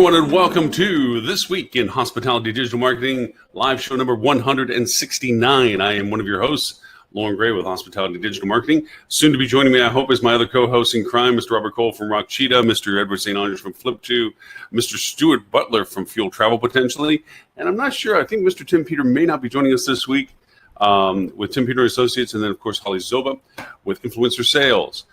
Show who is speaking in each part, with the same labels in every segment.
Speaker 1: everyone, and welcome to This Week in Hospitality Digital Marketing, live show number 169. I am one of your hosts, Lauren Gray with Hospitality Digital Marketing. Soon to be joining me, I hope, is my other co-host in crime, Mr. Robert Cole from Rock Cheetah, Mr. Edward St. Andrews from Flip2, Mr. Stuart Butler from Fuel Travel potentially, and I'm not sure, I think Mr. Tim Peter may not be joining us this week with Tim Peter Associates, and then, of course, Holly Zoba with Influencer Sales.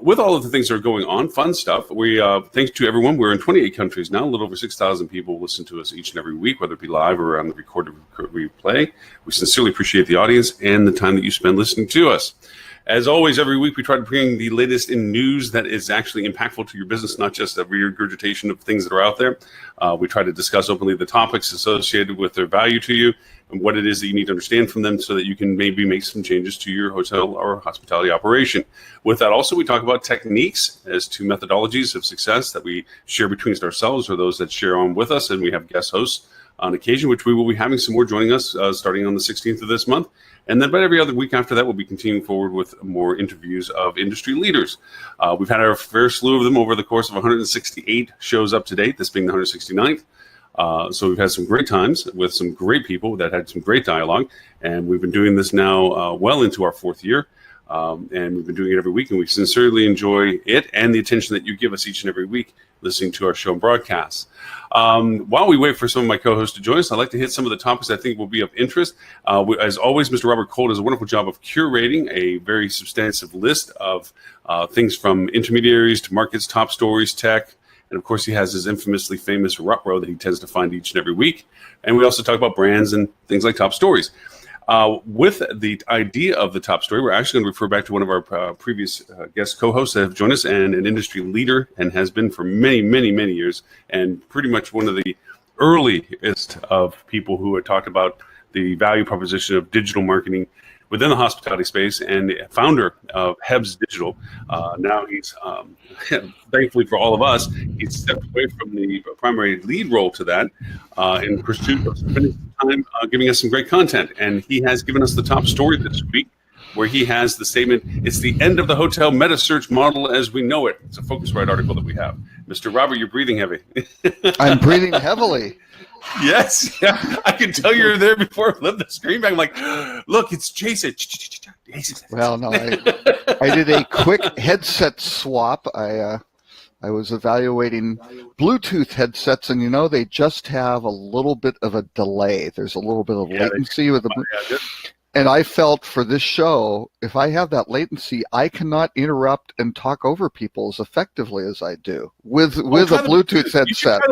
Speaker 1: With all of the things that are going on, fun stuff, we thanks to everyone. We're in 28 countries now. A little over 6,000 people listen to us each and every week, whether it be live or on the recorded replay. We sincerely appreciate the audience and the time that you spend listening to us. As always, every week we try to bring the latest in news that is actually impactful to your business, not just a regurgitation of things that are out there. We try to discuss openly the topics associated with their value to you and what it is that you need to understand from them so that you can maybe make some changes to your hotel or hospitality operation. With that, also, we talk about techniques as to methodologies of success that we share between ourselves or those that share on with us, and we have guest hosts on occasion, which we will be having some more joining us starting on the 16th of this month. And then, but every other week after that, we'll be continuing forward with more interviews of industry leaders. We've had our fair slew of them over the course of 168 shows up to date, this being the 169th. So we've had some great times with some great people that had some great dialogue. And we've been doing this now well into our fourth year. And we've been doing it every week, and we sincerely enjoy it and the attention that you give us each and every week listening to our show and broadcasts. While we wait for some of my co-hosts to join us, I'd like to hit some of the topics I think will be of interest. As always, Mr. Robert Cole does a wonderful job of curating a very substantive list of things from intermediaries to markets, top stories, tech. And, of course, he has his infamously famous ruh-roh that he tends to find each and every week. And we also talk about brands and things like top stories. With the idea of the top story, we're actually going to refer back to one of our previous guest co-hosts that have joined us and an industry leader and has been for many, many, many years and pretty much one of the earliest of people who had talked about the value proposition of digital marketing within the hospitality space and founder of Hebs Digital. Now he's, thankfully for all of us, he's stepped away from the primary lead role to that in pursuit of spending time giving us some great content. And he has given us the top story this week, where he has the statement, "It's the end of the hotel metasearch model as we know it." It's a Focusrite article that we have. Mr. Robert, you're breathing heavy.
Speaker 2: I'm breathing heavily.
Speaker 1: Yes, yeah, I can tell you're there before I flipped the screen back. I'm like, look, it's Jason.
Speaker 2: Well, no, I did a quick headset swap. I was evaluating Bluetooth headsets, and they just have a little bit of a delay. There's a little bit of latency with the. And I felt for this show, if I have that latency, I cannot interrupt and talk over people as effectively as I do with a Bluetooth headset.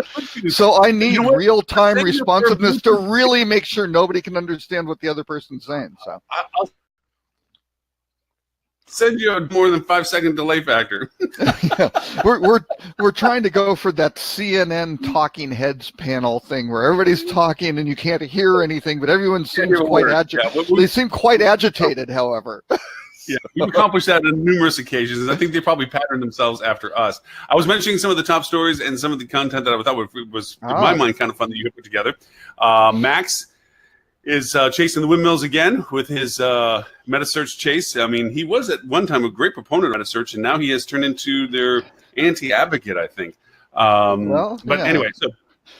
Speaker 2: So I need real-time responsiveness to really make sure nobody can understand what the other person's saying. So
Speaker 1: I'll send you a more than 5-second delay factor.
Speaker 2: Yeah. We're trying to go for that CNN talking heads panel thing where everybody's talking and you can't hear anything, but everyone seems quite agitated. They seem quite agitated, however.
Speaker 1: Yeah, we've accomplished that on numerous occasions, and I think they probably patterned themselves after us. I was mentioning some of the top stories and some of the content that I thought was in my mind, kind of fun that you had put together. Max is chasing the windmills again with his metasearch chase. I mean, he was at one time a great proponent of metasearch, and now he has turned into their anti-advocate, I think. Anyway, so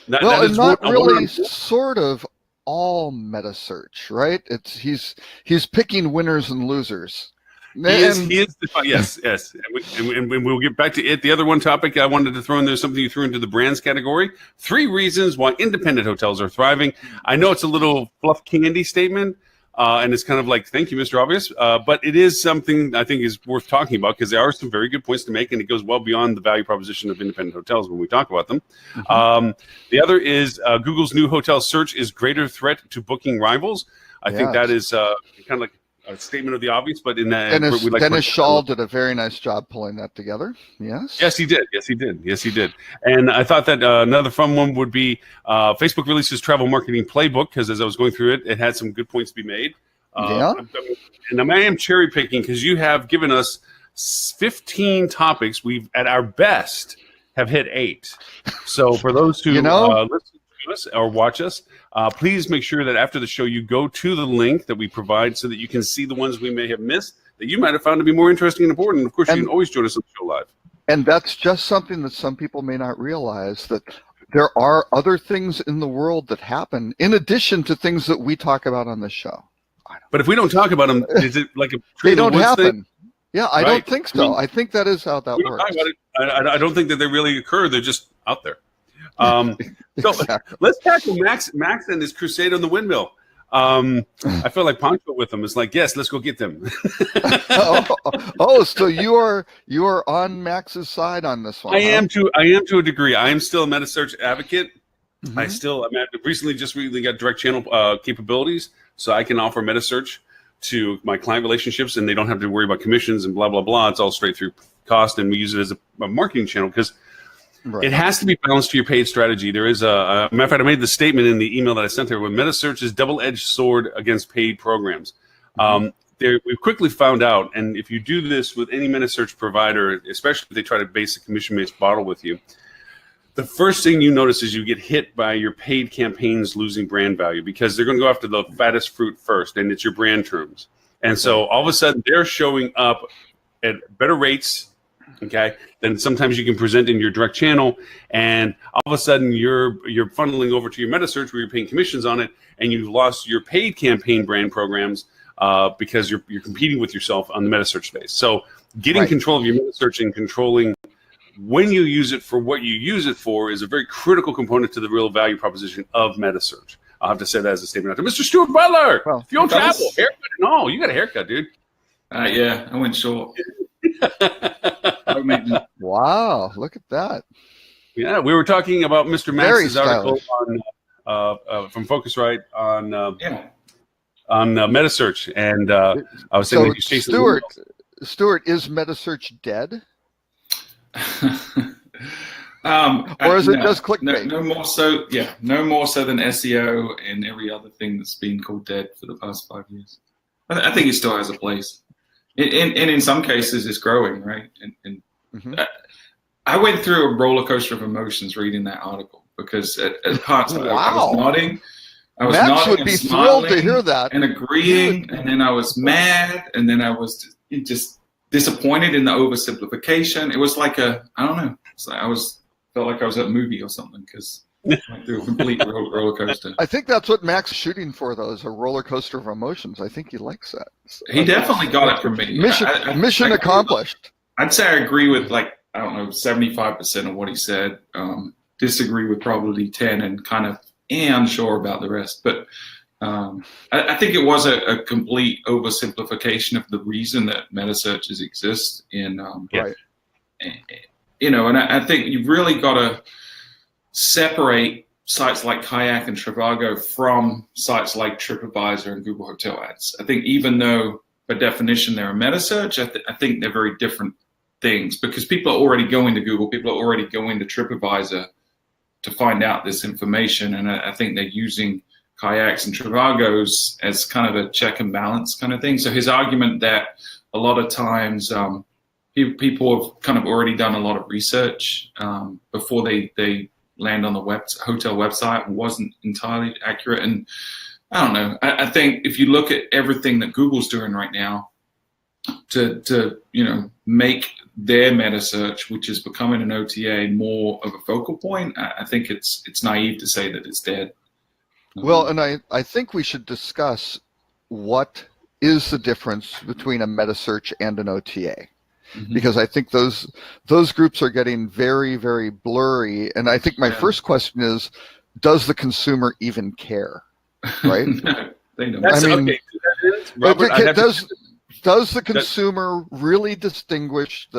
Speaker 1: that is not really
Speaker 2: sort of all metasearch, right? He's picking winners and losers.
Speaker 1: He is. Yes. And we'll get back to it. The other one topic I wanted to throw in there, something you threw into the brands category. 3 reasons why independent hotels are thriving. I know it's a little fluff candy statement, and it's kind of like, thank you, Mr. Obvious. But it is something I think is worth talking about because there are some very good points to make, and it goes well beyond the value proposition of independent hotels when we talk about them. Mm-hmm. The other is Google's new hotel search is greater threat to booking rivals. I think that is kind of like a statement of the obvious, but in that
Speaker 2: Dennis Shaw did a very nice job pulling that together.
Speaker 1: Yes, he did. And I thought that another fun one would be Facebook releases travel marketing playbook, because as I was going through it, it had some good points to be made. And I am cherry picking because you have given us 15 topics. We've at our best have hit 8. So for those who listen to us or watch us, please make sure that after the show you go to the link that we provide so that you can see the ones we may have missed that you might have found to be more interesting and important. And of course, you can always join us on the show live.
Speaker 2: And that's just something that some people may not realize, that there are other things in the world that happen in addition to things that we talk about on this show.
Speaker 1: But if we don't talk about them, is it like a tree
Speaker 2: They
Speaker 1: in the
Speaker 2: don't
Speaker 1: woods
Speaker 2: happen.
Speaker 1: thing?
Speaker 2: Yeah, I
Speaker 1: Right.
Speaker 2: don't think so.
Speaker 1: I mean,
Speaker 2: I think that is how that
Speaker 1: We don't
Speaker 2: works.
Speaker 1: talk about it. I don't think that they really occur. They're just out there. So
Speaker 2: Exactly.
Speaker 1: let's tackle Max and his crusade on the windmill. I feel like Pancho with them. It's like, yes, let's go get them.
Speaker 2: So you are on Max's side on this one.
Speaker 1: I am to a degree. I am still a metasearch advocate.
Speaker 2: Mhm.
Speaker 1: I recently got direct channel capabilities, so I can offer metasearch to my client relationships, and they don't have to worry about commissions and blah blah blah. It's all straight through cost, and we use it as a marketing channel because it has to be balanced to your paid strategy. There is a matter of fact, I made the statement in the email that I sent everyone. Metasearch is double-edged sword against paid programs. We've quickly found out, and if you do this with any metasearch provider, especially if they try to base a commission-based model with you, the first thing you notice is you get hit by your paid campaigns losing brand value because they're going to go after the fattest fruit first, and it's your brand terms. And so all of a sudden, they're showing up at better rates, okay, than sometimes you can present in your direct channel. And all of a sudden, you're funneling over to your metasearch where you're paying commissions on it, and you've lost your paid campaign brand programs because you're competing with yourself on the metasearch space. So getting control of your metasearch and controlling when you use it for what you use it for is a very critical component to the real value proposition of metasearch. I'll have to say that as a statement out to Mr. Stuart Butler.
Speaker 2: Well,
Speaker 1: if you don't travel, haircut, no, you got a haircut, dude.
Speaker 3: Yeah, I went short.
Speaker 2: Wow, look at that.
Speaker 1: Yeah, we were talking about Mr.
Speaker 2: Very
Speaker 1: Max's article
Speaker 2: stylish.
Speaker 1: on from Focusrite on metasearch, and I was saying
Speaker 2: So
Speaker 1: that he's chasing
Speaker 2: Stuart, is metasearch dead?
Speaker 3: Or
Speaker 2: is it just clickbait?
Speaker 3: No more so. Yeah, no more so than SEO and every other thing that's been called dead for the past 5 years. I think it still has a place, and in some cases it's growing, right? And I went through a roller coaster of emotions reading that article because at parts I was nodding.
Speaker 2: Max would be thrilled to hear that
Speaker 3: and agreeing, and then I was mad, and then I was just disappointed in the oversimplification. It was like I don't know. It's like felt like I was at a movie or something because I went through a complete roller coaster.
Speaker 2: I think that's what Max is shooting for, though, is a roller coaster of emotions. I think he likes that.
Speaker 3: He definitely got it from me.
Speaker 2: Mission accomplished.
Speaker 3: I'd say I agree with 75% of what he said. Disagree with probably 10, and kind of unsure about the rest. But I think it was a complete oversimplification of the reason that metasearches exist in and I think you've really got to separate sites like Kayak and Trivago from sites like TripAdvisor and Google Hotel Ads. I think even though by definition they're a metasearch, I think they're very different things because people are already going to Google, people are already going to TripAdvisor to find out this information, and I think they're using Kayaks and Trivagos as kind of a check and balance kind of thing. So his argument that a lot of times people have kind of already done a lot of research before they land on the hotel website wasn't entirely accurate. And I don't know. I think if you look at everything that Google's doing right now to make their meta search, which is becoming an OTA, more of a focal point, I think it's naive to say that it's dead.
Speaker 2: Well, and I think we should discuss what is the difference between a meta search and an OTA. Because I think those groups are getting very, very blurry. And I think my first question is, does the consumer even care? Right?
Speaker 3: No, they don't.
Speaker 1: Robert,
Speaker 2: does the consumer really distinguish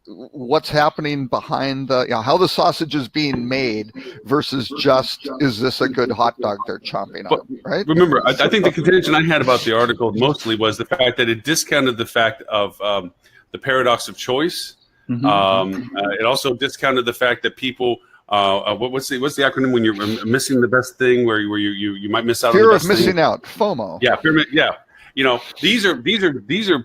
Speaker 2: what's happening behind how the sausage is being made versus just, is this a good hot dog they're chomping on, right?
Speaker 1: Remember, I think the contention I had about the article mostly was the fact that it discounted the fact of the paradox of choice. It also discounted the fact that people what's the acronym when you're missing the best thing, where you might miss out on the best thing?
Speaker 2: Fear of missing out, FOMO.
Speaker 1: These are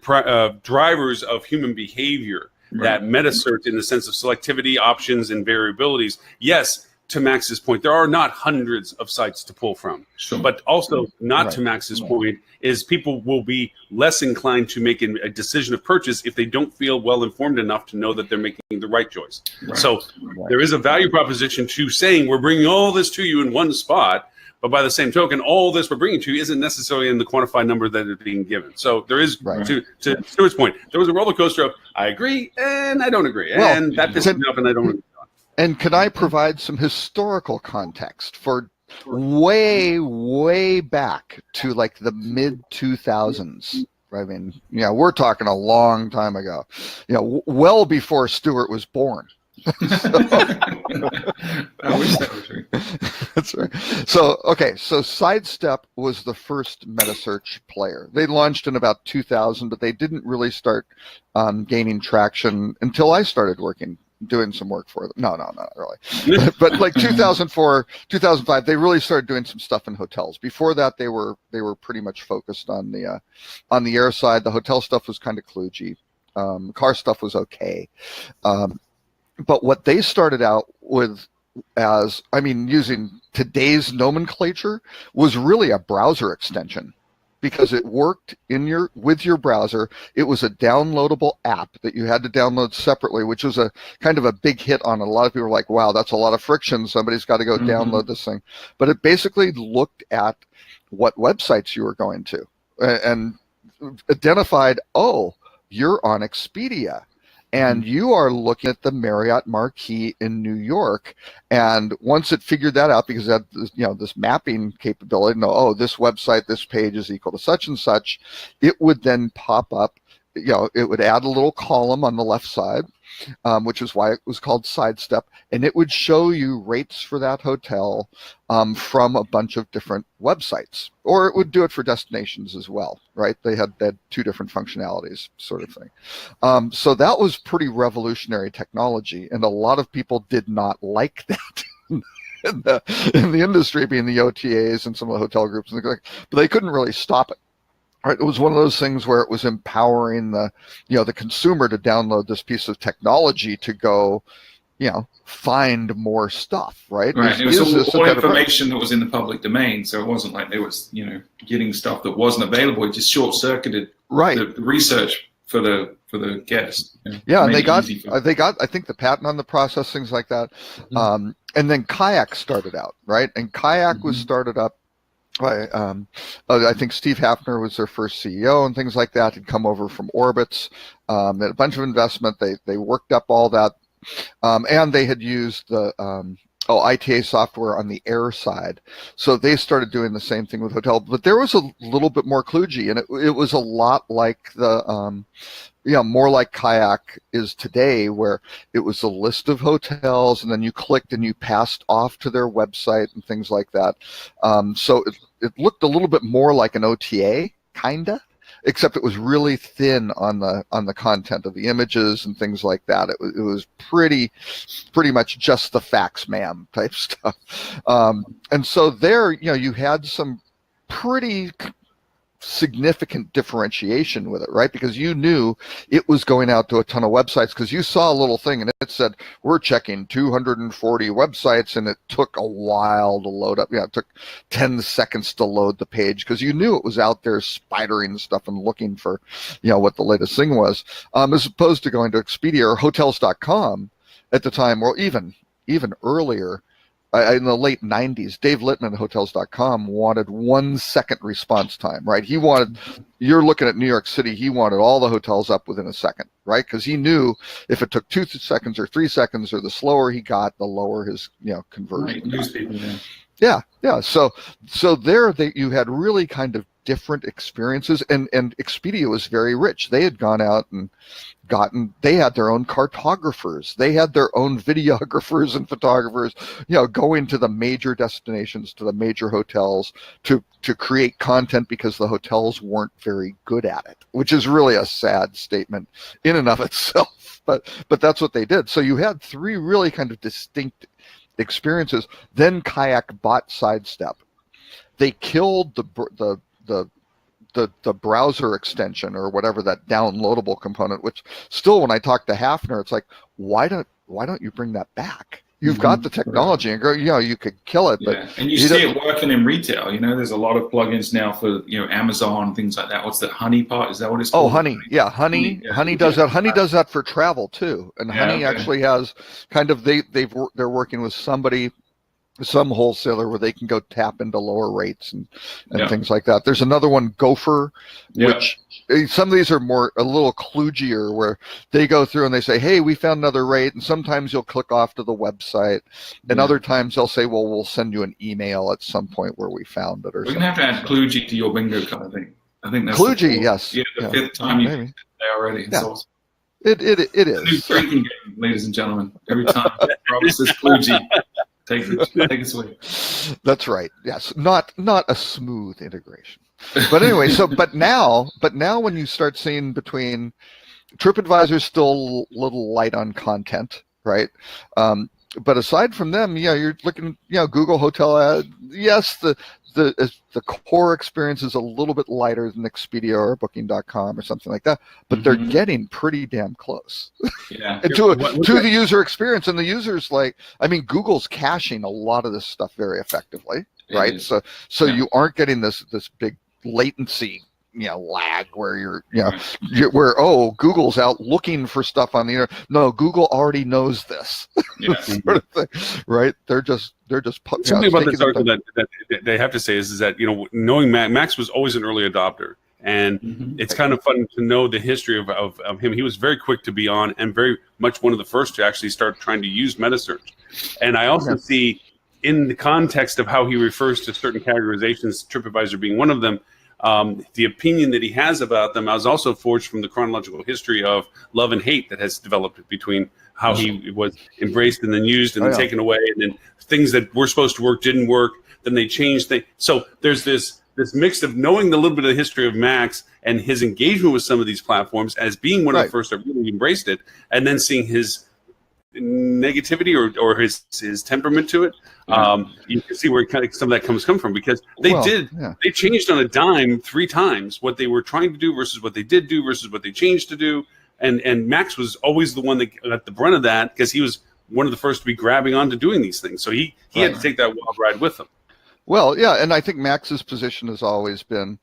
Speaker 1: drivers of human behavior that metasearch, in the sense of selectivity, options, and variabilities, yes, to Max's point, there are not hundreds of sites to pull from.
Speaker 3: Sure.
Speaker 1: But also, not
Speaker 2: Right.
Speaker 1: to Max's point, is people will be less inclined to make a decision of purchase if they don't feel well informed enough to know that they're making the right choice.
Speaker 3: Right.
Speaker 1: So there is a value proposition to saying we're bringing all this to you in one spot, but by the same token, all this we're bringing to you isn't necessarily in the quantified number that is being given. So there is,
Speaker 2: Right.
Speaker 1: to Stuart's point, there was a roller coaster of I agree and I don't agree,
Speaker 2: Well,
Speaker 1: and that pisses me off and I don't agree.
Speaker 2: And can I provide some historical context for way back to like the mid 2000s? I mean, we're talking a long time ago, well before Stuart was born.
Speaker 3: I wish that were true.
Speaker 2: That's right. So Sidestep was the first metasearch player. They launched in about 2000, but they didn't really start gaining traction until I started doing some work for them. No, not really. But like 2004, 2005, they really started doing some stuff in hotels. Before that, they were pretty much focused on the air side. The hotel stuff was kind of kludgy. Car stuff was okay. But what they started out with using today's nomenclature, was really a browser extension, because it worked with your browser. It was a downloadable app that you had to download separately, which was a kind of a big hit on it. A lot of people were like, wow, that's a lot of friction. Somebody's got to go download this thing. But it basically looked at what websites you were going to and identified, oh, you're on Expedia. And you are looking at the Marriott Marquis in New York, and once it figured that out, because that this mapping capability, this website, this page is equal to such and such, it would then pop up. It would add a little column on the left side, which is why it was called Sidestep, and it would show you rates for that hotel from a bunch of different websites, or it would do it for destinations as well, right? They had two different functionalities, sort of thing. So that was pretty revolutionary technology, and a lot of people did not like that. in the industry, being the OTAs and some of the hotel groups, and but they couldn't really stop it. Right, it was one of those things where it was empowering the consumer to download this piece of technology to go, find more stuff. Right.
Speaker 3: Right. It was all information that was in the public domain, so it wasn't like they was getting stuff that wasn't available. It just short circuited the research for the guest.
Speaker 2: Yeah, and they got I think the patent on the process, things like that. And then Kayak started out, right, and Kayak was started up. I think Steve Hafner was their first CEO and things like that. Had come over from Orbitz. They had a bunch of investment. They worked up all that, and they had used the ITA software on the air side. So they started doing the same thing with hotel, but there was a little bit more kludgy, and it was a lot like the more like Kayak is today, where it was a list of hotels, and then you clicked and you passed off to their website and things like that. So it looked a little bit more like an OTA, kinda, except it was really thin on the content of the images and things like that. It was pretty much just the fax ma'am type stuff. And so there, you had some pretty significant differentiation with it, right? Because you knew it was going out to a ton of websites, because you saw a little thing and it said, we're checking 240 websites, and it took a while to load up. It took 10 seconds to load the page, because you knew it was out there spidering stuff and looking for, what the latest thing was, as opposed to going to Expedia or hotels.com at the time, or even earlier. In the late 90s, Dave Littman at hotels.com wanted 1 second response time, right? You're looking at New York City, he wanted all the hotels up within a second, right? Because he knew if it took 2 seconds or 3 seconds, or the slower he got, the lower his conversion.
Speaker 3: Right. News people,
Speaker 2: yeah. So there you had really kind of different experiences, and Expedia was very rich. They had gone out and they had their own cartographers, they had their own videographers and photographers, going to the major destinations, to the major hotels to create content, because the hotels weren't very good at it, which is really a sad statement in and of itself. But that's what they did. So you had three really kind of distinct experiences. Then Kayak bought Sidestep. They killed the browser extension, or whatever, that downloadable component, which still, when I talk to Hafner, it's like, why don't you bring that back? You've got the technology, and you could kill it. But
Speaker 3: and you see it working in retail. There's a lot of plugins now for Amazon, things like that. What's that? Honeypot? Is that what it's called?
Speaker 2: Oh, Honey. Yeah, Honey does that. Honey does that for travel too, and Honey actually has kind of they're working with some wholesaler where they can go tap into lower rates and things like that. There's another one, Gopher, which some of these are a little kludgier, where they go through and they say, hey, we found another rate. And sometimes you'll click off to the website. And other times they'll say, well, we'll send you an email at some point where we found it. Or
Speaker 3: we're going to have to add kludgy to your bingo card, I think that's
Speaker 2: kludgy, yes.
Speaker 3: Yeah, the fifth time you've been there already. It's awesome.
Speaker 2: It is.
Speaker 3: It's a new drinking game, ladies and gentlemen. Every time Rob says kludgy, take it away.
Speaker 2: That's right. Yes, not a smooth integration. But anyway, but now when you start seeing between TripAdvisor is still a little light on content, right? But aside from them, you're looking, Google Hotel Ad. Yes, the core experience is a little bit lighter than Expedia or Booking.com or something like that, but they're getting pretty damn close.
Speaker 3: Yeah.
Speaker 2: to the user experience, and the users Google's caching a lot of this stuff very effectively, right? So you aren't getting this big latency lag where where Google's out looking for stuff on the internet. No, Google already knows this. Sort of thing, right? They're just
Speaker 1: something about this article that they have to say is that knowing Max was always an early adopter, and it's kind of fun to know the history of him. He was very quick to be on, and very much one of the first to actually start trying to use metasearch. And I also see, in the context of how he refers to certain categorizations, TripAdvisor being one of them, the opinion that he has about them is also forged from the chronological history of love and hate that has developed between how he was embraced and then used and then taken away, and then things that were supposed to work didn't work, then they changed things. So there's this mix of knowing the little bit of the history of Max and his engagement with some of these platforms as being one of the first that really embraced it, and then seeing his negativity or his temperament to it. You can see where kind of some of that come from, because they changed on a dime 3 times what they were trying to do versus what they did do versus what they changed to do. And Max was always the one that got the brunt of that, because he was one of the first to be grabbing on to doing these things. So he had to take that wild ride with them.
Speaker 2: Well, yeah, and I think Max's position has always been,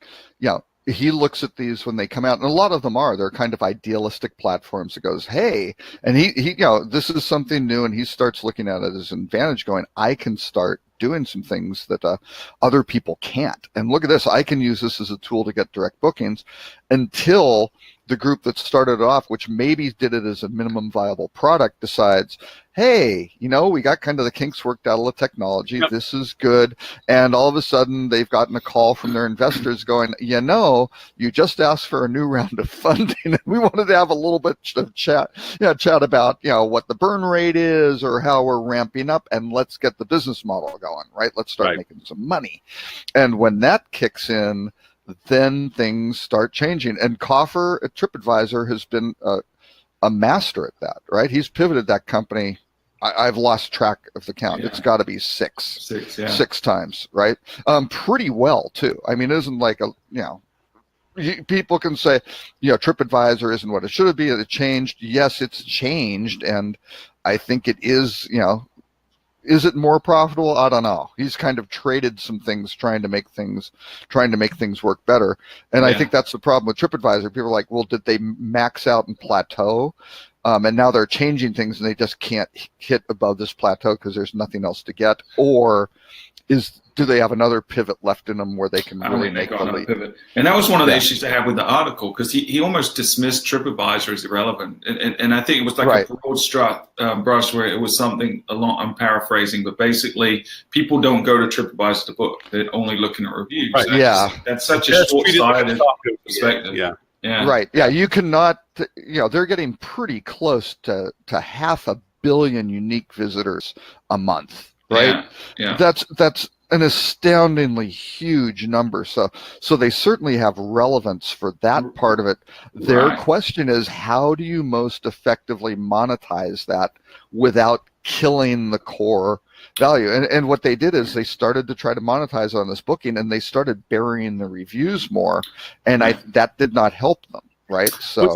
Speaker 2: he looks at these when they come out, and a lot of them they're kind of idealistic platforms that goes, hey, and he this is something new, and he starts looking at it as an advantage, going, I can start doing some things that other people can't. And look at this, I can use this as a tool to get direct bookings, until the group that started off, which maybe did it as a minimum viable product, decides, hey, we got kind of the kinks worked out of the technology. This is good. And all of a sudden they've gotten a call from their investors going, you just asked for a new round of funding, and we wanted to have a little bit of chat about, what the burn rate is or how we're ramping up, and let's get the business model going, right? Let's start making some money. And when that kicks in, then things start changing. And Coffer at TripAdvisor has been a master at that, right? He's pivoted that company. I've lost track of the count. It's got to be six times, right? Pretty well too. It isn't like people can say, TripAdvisor isn't what it should be. It changed. Yes, it's changed, and I think it is. Is it more profitable? I don't know. He's kind of traded some things, trying to make things work better. And I think that's the problem with TripAdvisor. People are like, well, did they max out and plateau? And now they're changing things, and they just can't hit above this plateau because there's nothing else to get. Or do they have another pivot left in them where they can really make the leap?
Speaker 3: Pivot. And that was one of the issues I had with the article, because he almost dismissed TripAdvisor as irrelevant. And I think it was like a broad brush where it was something I'm paraphrasing, but basically people don't go to TripAdvisor to book. They're only looking at reviews.
Speaker 2: Right.
Speaker 3: That's such a short-sighted perspective.
Speaker 2: Yeah. Right. Yeah. You cannot, they're getting pretty close to 500 million unique visitors a month. Right.
Speaker 3: Yeah.
Speaker 2: That's an astoundingly huge number. So they certainly have relevance for that part of it. Their question is, how do you most effectively monetize that without killing the core value? And what they did is they started to try to monetize on this booking, and they started burying the reviews more, and that did not help them. Right. So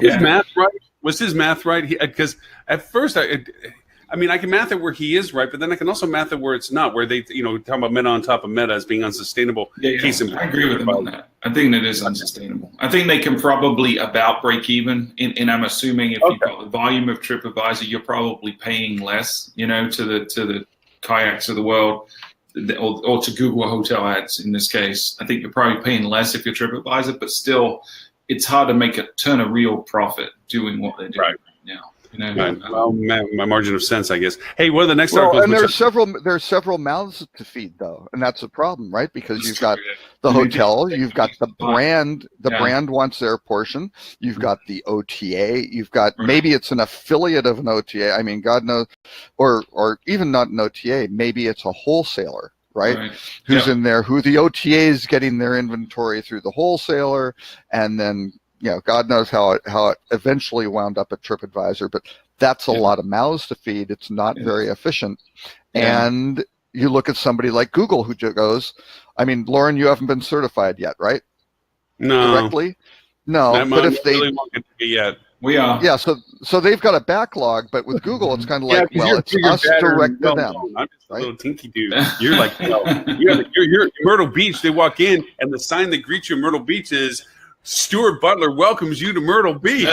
Speaker 1: was his math right? Because at first I mean, I can math it where he is right, but then I can also math it where it's not, where they, talking about meta on top of meta as being unsustainable.
Speaker 3: Yeah, I agree with them on that. I think that is unsustainable. I think they can probably about break even. And I'm assuming if you've got the volume of TripAdvisor, you're probably paying less, to the kayaks of the world, or to Google hotel ads in this case. I think you're probably paying less if you're TripAdvisor, but still, it's hard to turn a real profit doing what they're doing right now.
Speaker 1: Right. Well, my margin of sense, I guess. Hey, what are the next
Speaker 2: articles?
Speaker 1: And
Speaker 2: there's several mouths to feed, though, and that's a problem, right? Because you've got the hotel, you've got the brand. The brand wants their portion. You've got the OTA. You've got maybe it's an affiliate of an OTA. I mean, God knows, or even not an OTA. Maybe it's a wholesaler, right? Who's in there? Who the OTA is getting their inventory through the wholesaler, and then. God knows how it eventually wound up at TripAdvisor, but that's a lot of mouths to feed. It's not very efficient. And you look at somebody like Google who goes, I mean, Lauren, you haven't been certified yet, right?
Speaker 1: No.
Speaker 2: Directly? No, but if they...
Speaker 1: really won't get to be yet.
Speaker 3: We are.
Speaker 2: Yeah, so they've got a backlog, but with Google, it's kind of like, it's us direct to them.
Speaker 1: I'm just a little tinky dude. You're like, you're Myrtle Beach. They walk in, and the sign that greets you in Myrtle Beach is, Stuart Butler welcomes you to Myrtle Beach.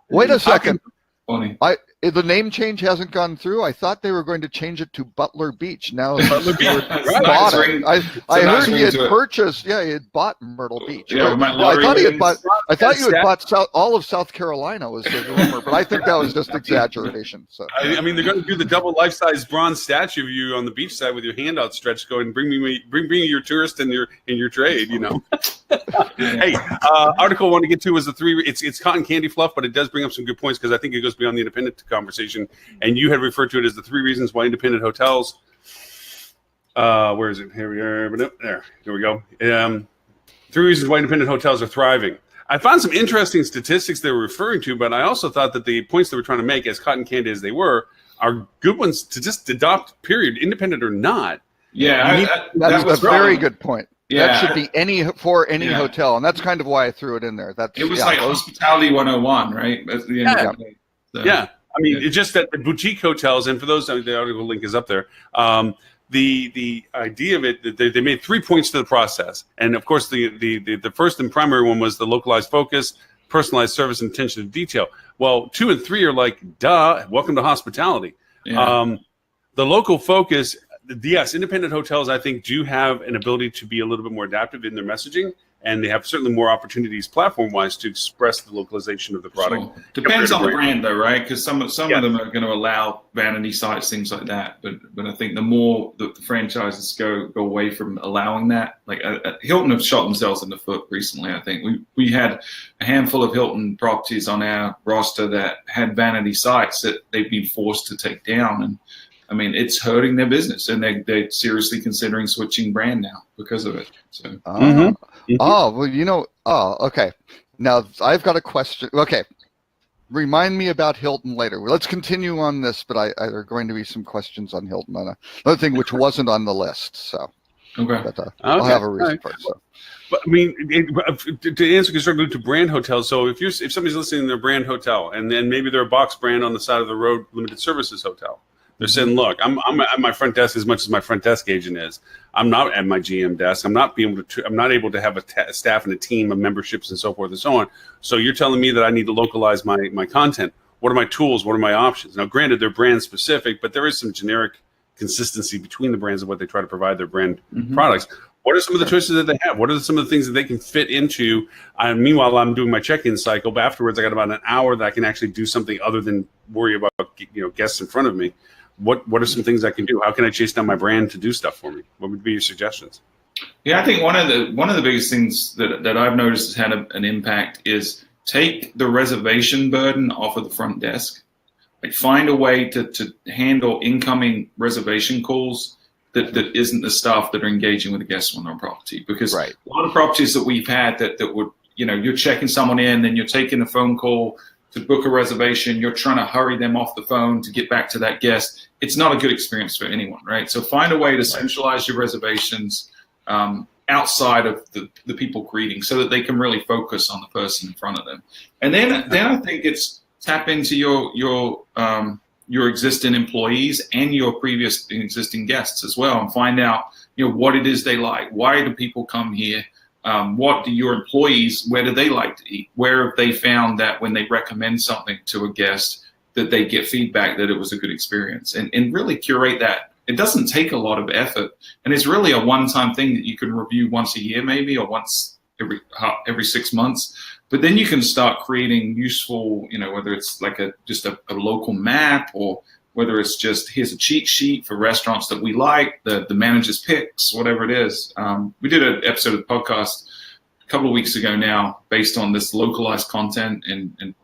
Speaker 2: Wait a second.
Speaker 3: Funny.
Speaker 2: The name change hasn't gone through. I thought they were going to change it to Butler Beach. Now
Speaker 1: Butler Beach.
Speaker 2: Bought it. I heard he had purchased. Yeah, he had bought Myrtle Beach.
Speaker 3: Yeah,
Speaker 2: I thought you had bought all of South Carolina was the rumor, but I think that was just exaggeration. So
Speaker 1: I mean, they're going to do the double life-size bronze statue of you on the beach side with your hand outstretched, going, "Bring me your tourist and your trade." Hey, article I want to get to was the three. It's cotton candy fluff, but it does bring up some good points because I think it goes beyond the independent conversation. And you had referred to it as the 3 reasons why independent hotels. Where is it? Here we are. There we go. 3 reasons why independent hotels are thriving. I found some interesting statistics they were referring to, but I also thought that the points they were trying to make, as cotton candy as they were, are good ones to just adopt. Period, independent or not.
Speaker 3: Yeah,
Speaker 2: that's a very good point.
Speaker 3: Yeah.
Speaker 2: That should be any hotel, and that's kind of why I threw it in there.
Speaker 3: It was like Hospitality 101, right? That's the end of the day. So.
Speaker 1: Yeah. I mean, it's just that the boutique hotels, and for those, the article link is up there. The idea of it, they made 3 points to the process, and of course, the first and primary one was the localized focus, personalized service, and attention to detail. Well, 2 and 3 are like, duh, welcome to hospitality. Yeah. The local focus, yes, independent hotels, I think, do have an ability to be a little bit more adaptive in their messaging. And they have certainly more opportunities platform-wise to express the localization of the product.
Speaker 3: So, depends on the brand, though, right? Because some of them are going to allow vanity sites, things like that. But I think the more the franchises go away from allowing that, like Hilton have shot themselves in the foot recently. I think we had a handful of Hilton properties on our roster that had vanity sites that they've been forced to take down, and I mean, it's hurting their business, and they're seriously considering switching brand now because of it. So.
Speaker 2: Oh, well, okay. Now, I've got a question. Okay. Remind me about Hilton later. Let's continue on this, but there are going to be some questions on Hilton on another thing which wasn't on the list. So,
Speaker 3: okay.
Speaker 2: But, I'll have a reason for it. So.
Speaker 1: But I mean, to answer constructively to brand hotels. So if somebody's listening to their brand hotel, and then maybe they're a box brand on the side of the road, limited services hotel. They're saying, look, I'm at my front desk as much as my front desk agent is. I'm not at my GM desk. I'm not able to have a staff and a team of memberships and so forth and so on. So you're telling me that I need to localize my content. What are my tools? What are my options? Now, granted, they're brand specific, but there is some generic consistency between the brands of what they try to provide their brand products. What are some of the choices that they have? What are some of the things that they can fit into? Meanwhile, I'm doing my check-in cycle, but afterwards I got about an hour that I can actually do something other than worry about guests in front of me. What are some things I can do? How can I chase down my brand to do stuff for me? What would be your suggestions?
Speaker 3: Yeah, I think one of the biggest things that I've noticed has had an impact is take the reservation burden off of the front desk. Like find a way to handle incoming reservation calls that isn't the staff that are engaging with the guests on their property. Because a lot of properties that we've had that would, you're checking someone in, then you're taking a phone call to book a reservation, you're trying to hurry them off the phone to get back to that guest. It's not a good experience for anyone, right? So find a way to centralize your reservations outside of the people greeting so that they can really focus on the person in front of them. And then I think it's tap into your existing employees and your previous existing guests as well, and find out, what it is they like. Why do people come here? What do your employees, where do they like to eat? Where have they found that when they recommend something to a guest that they get feedback that it was a good experience? And really curate that. It doesn't take a lot of effort, and it's really a one-time thing that you can review once a year maybe, or once every 6 months. But then you can start creating useful, whether it's like just a local map, or whether it's just, here's a cheat sheet for restaurants that we like, the manager's picks, whatever it is. We did an episode of the podcast a couple of weeks ago now based on this localized content, and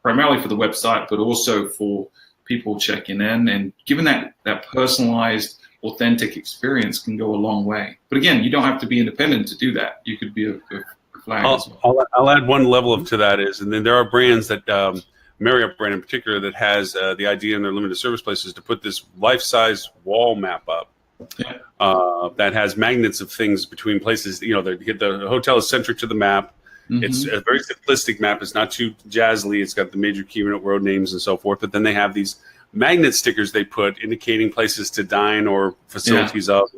Speaker 3: primarily for the website, but also for people checking in, and giving that personalized, authentic experience can go a long way. But again, you don't have to be independent to do that. You could be a flag as well.
Speaker 1: I'll add one level to that is, and then there are brands that, Marriott brand in particular, that has the idea in their limited service places to put this life-size wall map up.
Speaker 3: Yeah.
Speaker 1: That has magnets of things between places. The hotel is centric to the map. Mm-hmm. It's a very simplistic map. It's not too jazzly. It's got the major key road names and so forth. But then they have these magnet stickers they put indicating places to dine or facilities of,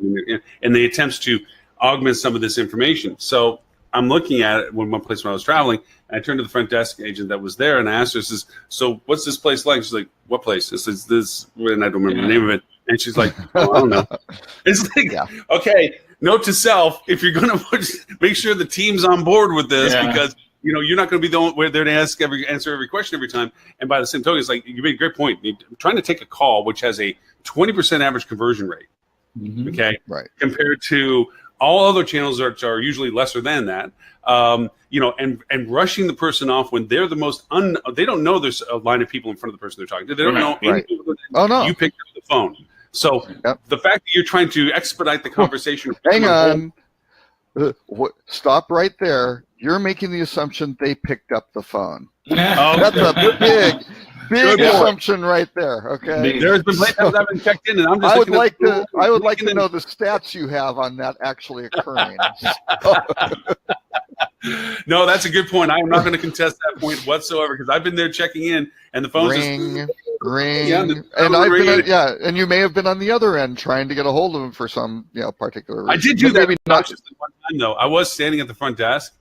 Speaker 1: and the attempts to augment some of this information. So I'm looking at it one place when I was traveling, and I turned to the front desk agent that was there, and I asked her, so what's this place like? She's like, what place? This is this, and I don't remember the name of it. And she's like, oh, I don't know. It's like, okay, note to self, if you're going to make sure the team's on board with this, because you're not going to be the one where they're to answer every question every time. And by the same token, it's like, you made a great point. You're trying to take a call which has a 20% average conversion rate, okay, right, compared to all other channels are usually lesser than that. And rushing the person off when they're the most they don't know there's a line of people in front of the person they're talking to. They don't know anything. Oh no, you picked up the phone. So the fact that you're trying to expedite the conversation.
Speaker 2: Hang on. Stop right there. You're making the assumption they picked up the phone. That's a big assumption right there. Okay.
Speaker 1: There's been late times I've been checked in, and I'm just.
Speaker 2: I would like to know the stats you have on that actually occurring.
Speaker 1: No, that's a good point. I am not going to contest that point whatsoever, because I've been there checking in, and the phone's
Speaker 2: ring. And I've been and you may have been on the other end trying to get a hold of him for some particular reason.
Speaker 1: I did do that not just one time though. I was standing at the front desk,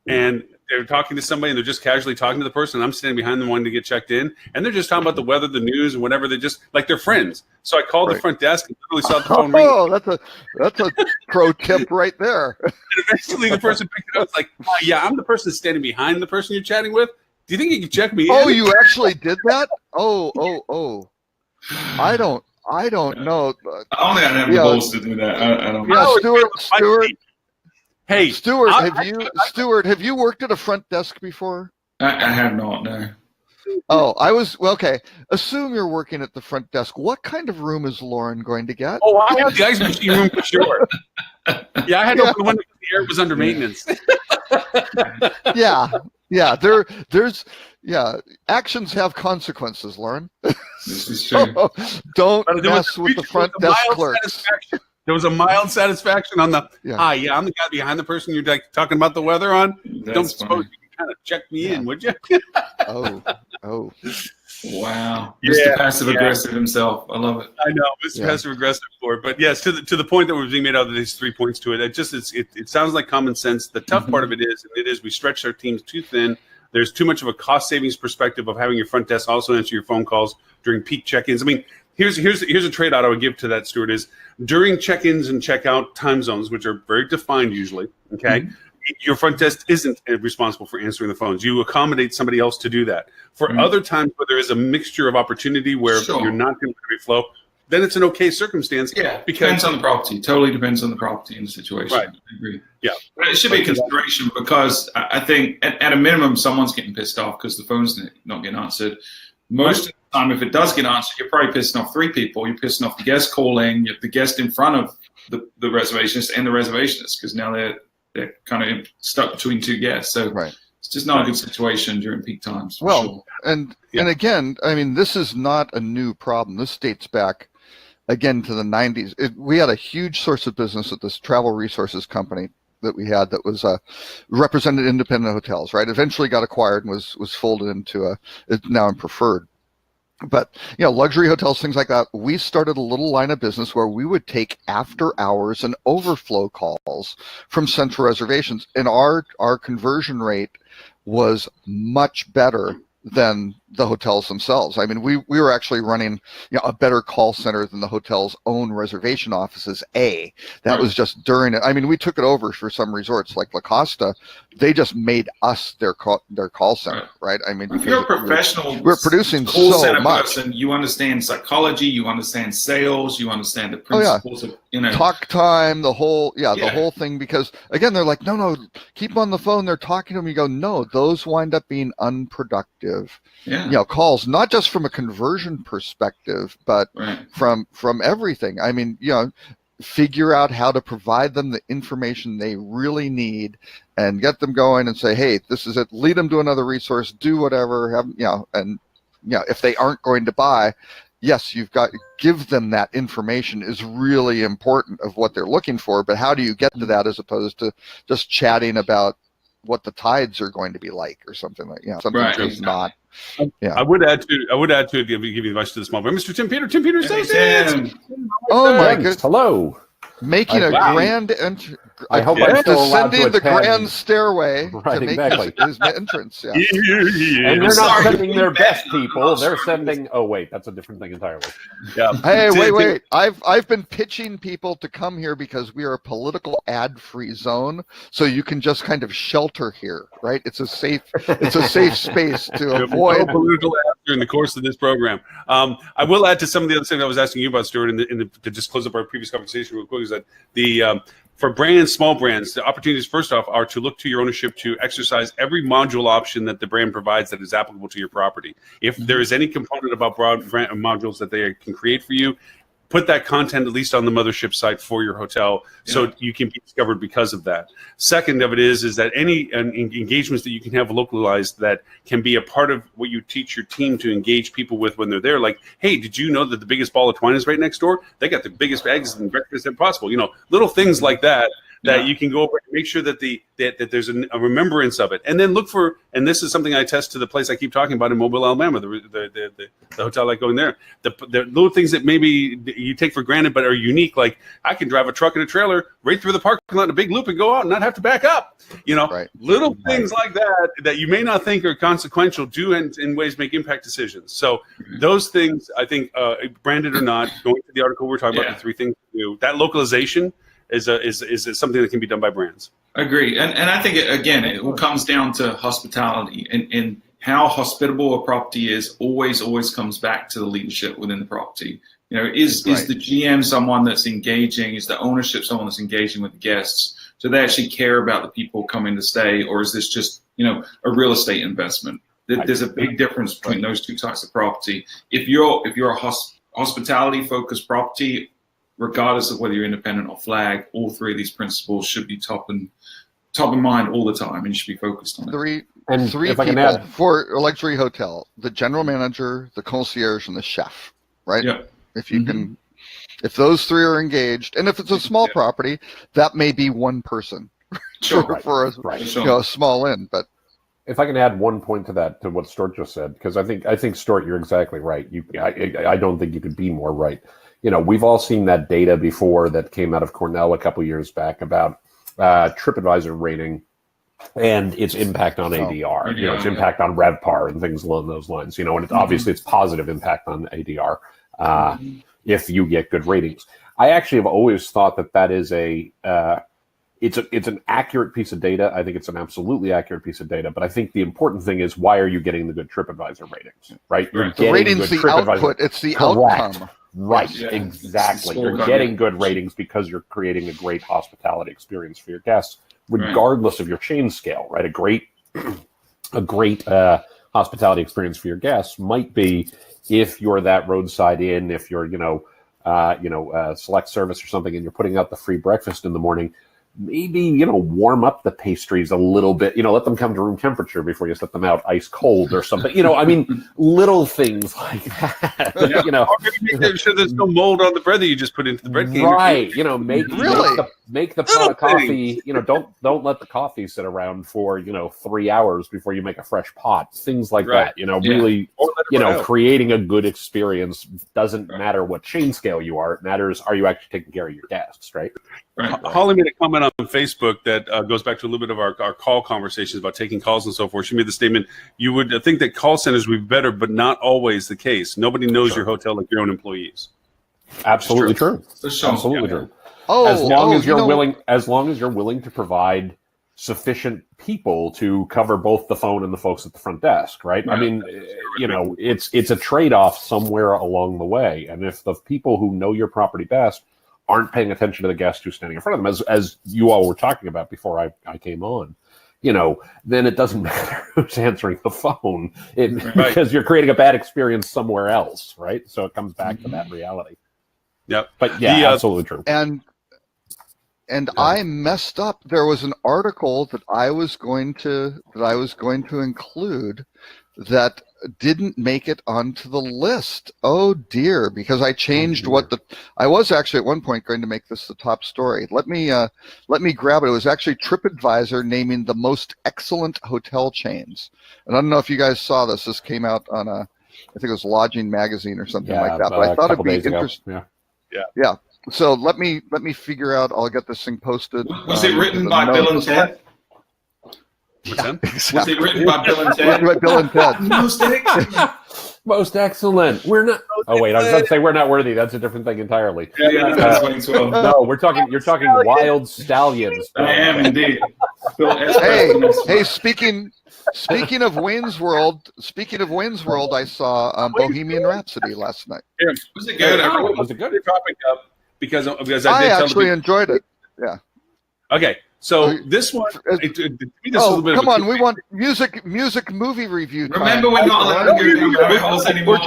Speaker 1: and they're talking to somebody, and they're just casually talking to the person. And I'm standing behind them wanting to get checked in, and they're just talking about the weather, the news, and whatever. They're just like they're friends. So I called the front desk and literally saw the phone ring.
Speaker 2: Oh, that's a pro tip right there.
Speaker 1: And eventually the person picked it up. It's like, I'm the person standing behind the person you're chatting with. Do you think you can check me in?
Speaker 2: Oh, you actually did that? Oh. I don't know.
Speaker 3: I don't think I'd have the balls to do that. I don't know.
Speaker 2: Stuart. Hey, Stuart, have you worked at a front desk before?
Speaker 3: I have not, no.
Speaker 2: Oh, okay. Assume you're working at the front desk. What kind of room is Lauren going to get?
Speaker 1: Oh, I have the ice machine room for sure. Yeah, I had to open the window because the air was under maintenance.
Speaker 2: There's actions have consequences, Lauren.
Speaker 3: This is true.
Speaker 2: Don't mess with the front desk clerks.
Speaker 1: There was a mild satisfaction on the, I'm the guy behind the person you're talking about the weather on. Don't suppose you can kind of check me in, would you?
Speaker 2: Oh.
Speaker 3: Wow. Mr. Passive Aggressive himself. I love it.
Speaker 1: I know, Mr. Passive Aggressive for it. But yes, to the point that was being made out of these 3 points to it, it sounds like common sense. The tough part of it is we stretch our teams too thin. There's too much of a cost savings perspective of having your front desk also answer your phone calls during peak check-ins. I mean, here's a trade-out I would give to that, Stuart, is during check-ins and check-out time zones, which are very defined usually, okay, your front desk isn't responsible for answering the phones. You accommodate somebody else to do that. For other times where there is a mixture of opportunity where you're not going to flow, then it's an okay circumstance.
Speaker 3: Yeah, depends on the property. Totally depends on the property and the situation.
Speaker 1: Right.
Speaker 3: I agree.
Speaker 1: Yeah.
Speaker 3: But it should be a consideration, because I think at a minimum someone's getting pissed off because the phone's not getting answered. Most of the time, if it does get answered, you're probably pissing off 3 people. You're pissing off the guest calling, the guest in front of the reservationist and the reservationist, because now they're kind of stuck between 2 guests. So it's just not a good situation during peak times.
Speaker 2: And again, I mean, this is not a new problem. This dates back again to the 90s. We had a huge source of business at this travel resources company that we had that was represented independent hotels, right? Eventually got acquired and was folded into it's now in Preferred. But, luxury hotels, things like that, we started a little line of business where we would take after hours and overflow calls from central reservations. And our conversion rate was much better than the hotels themselves. I mean, we were actually running a better call center than the hotel's own reservation offices. That was just during it. I mean, we took it over for some resorts like La Costa. They just made us their call center, right? I mean,
Speaker 3: if you're a professional,
Speaker 2: we're producing
Speaker 3: call
Speaker 2: so
Speaker 3: center
Speaker 2: much.
Speaker 3: Person, you understand psychology, you understand sales, you understand the principles of
Speaker 2: talk time, the whole thing. Because again, they're like, no, keep them on the phone. They're talking to them. You go, no, those wind up being unproductive. Calls, not just from a conversion perspective, but from everything. I mean, figure out how to provide them the information they really need and get them going and say, hey, this is it. Lead them to another resource, do whatever, if they aren't going to buy, yes, you've got to give them that information is really important of what they're looking for. But how do you get to that as opposed to just chatting about what the tides are going to be like or something like, something that's not.
Speaker 1: I would add to it, give you advice to the small brand. Mr. Tim Peter says
Speaker 2: oh my goodness.
Speaker 4: Hello.
Speaker 2: Making a grand entry.
Speaker 4: I hope I'm still allowed to
Speaker 2: descending the
Speaker 4: attend.
Speaker 2: grand stairway
Speaker 4: Right,
Speaker 2: to make
Speaker 4: exactly.
Speaker 2: his entrance. Yeah.
Speaker 4: And they're not sending their best people. They're sending. Oh wait, that's a different thing entirely.
Speaker 1: Yeah.
Speaker 2: Hey, wait! I've been pitching people to come here because we are a political ad-free zone, so you can just kind of shelter here, right? It's a safe space to avoid
Speaker 1: no political ads during the course of this program. I will add to some of the other things I was asking you about, Stuart, to just close up our previous conversation real quick. Is that for brands, small brands, the opportunities, first off, are to look to your ownership to exercise every module option that the brand provides that is applicable to your property. If there is any component about broad brand modules that they can create for you, put that content at least on the mothership site for your hotel so you can be discovered because of that. Second of it is that any engagements that you can have localized that can be a part of what you teach your team to engage people with when they're there. Like, hey, did you know that the biggest ball of twine is right next door? They got the biggest eggs and breakfast as possible. Little things like that you can go over and make sure that that there's a remembrance of it. And then look for, and this is something I attest to the place I keep talking about in Mobile, Alabama, the hotel I like going there. The little things that maybe you take for granted but are unique, like I can drive a truck and a trailer right through the parking lot in a big loop and go out and not have to back up. Little things like that you may not think are consequential do in ways make impact decisions. So those things, I think, branded or not, going to the article we're talking about, the three things to do, that localization is something that can be done by brands.
Speaker 3: Agree. And I think, it all comes down to hospitality and how hospitable a property is always comes back to the leadership within the property. Is the GM someone that's engaging? Is the ownership someone that's engaging with the guests? Do they actually care about the people coming to stay? Or is this just, a real estate investment? There's a big difference between those two types of property. If you're a hospitality focused property, regardless of whether you're independent or flag, all three of these principles should be top of mind all the time, and you should be focused on it.
Speaker 2: Three
Speaker 4: if I can
Speaker 2: people
Speaker 4: add,
Speaker 2: for a luxury hotel: the general manager, the concierge, and the chef. Right?
Speaker 3: Yeah.
Speaker 2: If you can, if those three are engaged, and if it's a small property, that may be one person for a small inn. But
Speaker 4: if I can add one point to that, to what Stuart just said, because I think Stuart, you're exactly right. I don't think you could be more right. We've all seen that data before that came out of Cornell a couple years back about TripAdvisor rating and its impact on ADR, its impact on RevPAR and things along those lines. And obviously it's positive impact on ADR if you get good ratings. I actually have always thought that is it's an accurate piece of data. I think it's an absolutely accurate piece of data. But I think the important thing is, why are you getting the good TripAdvisor ratings? Right?
Speaker 2: The rating's the output. It's the outcome.
Speaker 4: Right, exactly. You're getting good ratings because you're creating a great hospitality experience for your guests, regardless of your chain scale. Right, a great hospitality experience for your guests might be if you're that roadside inn, if you're select service or something, and you're putting out the free breakfast in the morning. Maybe, warm up the pastries a little bit, let them come to room temperature before you set them out ice cold or something. Little things like that.
Speaker 1: Or maybe make sure there's no mold on the bread that you just put into the bread can.
Speaker 4: Right. Make make the pot of coffee. Don't let the coffee sit around for 3 hours before you make a fresh pot. Things like that. Really, creating a good experience doesn't matter what chain scale you are. It matters, are you actually taking care of your guests, right?
Speaker 1: Holly made a comment on Facebook that goes back to a little bit of our call conversations about taking calls and so forth. She made the statement, you would think that call centers would be better, but not always the case. Nobody knows your hotel like your own employees.
Speaker 4: Absolutely true. Absolutely true. As long as you're willing to provide sufficient people to cover both the phone and the folks at the front desk, right? I mean, it's a trade-off somewhere along the way. And if the people who know your property best aren't paying attention to the guest who's standing in front of them, as you all were talking about before I came on, then it doesn't matter who's answering the phone because you're creating a bad experience somewhere else, right? So it comes back to that reality.
Speaker 1: Yep.
Speaker 4: But yeah, absolutely true.
Speaker 2: And I messed up. There was an article that I was going to include that didn't make it onto the list. Oh dear, because I changed I was actually at one point going to make this the top story. Let me grab it. It was actually TripAdvisor naming the most excellent hotel chains. And I don't know if you guys saw this. This came out on I think it was Lodging Magazine or something like that. But I thought it'd be interesting. Yeah. So let me figure out. I'll get this thing posted.
Speaker 3: Was it written by Bill and Ted?
Speaker 2: Exactly.
Speaker 3: Was it written by Bill and Ted?
Speaker 2: By Bill and Ted.
Speaker 3: Most excellent.
Speaker 4: Most excellent. We're not. Oh wait, I was about to say we're not worthy. That's a different thing entirely.
Speaker 3: Yeah, that's what it's called.
Speaker 4: No, you're talking wild stallions.
Speaker 3: I am indeed.
Speaker 2: Hey, speaking of Wayne's World, I saw Bohemian Rapsody last night.
Speaker 3: Was it good?
Speaker 1: Was it good? Dropping up because
Speaker 2: I actually enjoyed it. Yeah.
Speaker 1: Okay. So this one,
Speaker 2: come on, we want music movie review time.
Speaker 3: Remember, we're not allowed to do rabbit holes anymore.
Speaker 2: We're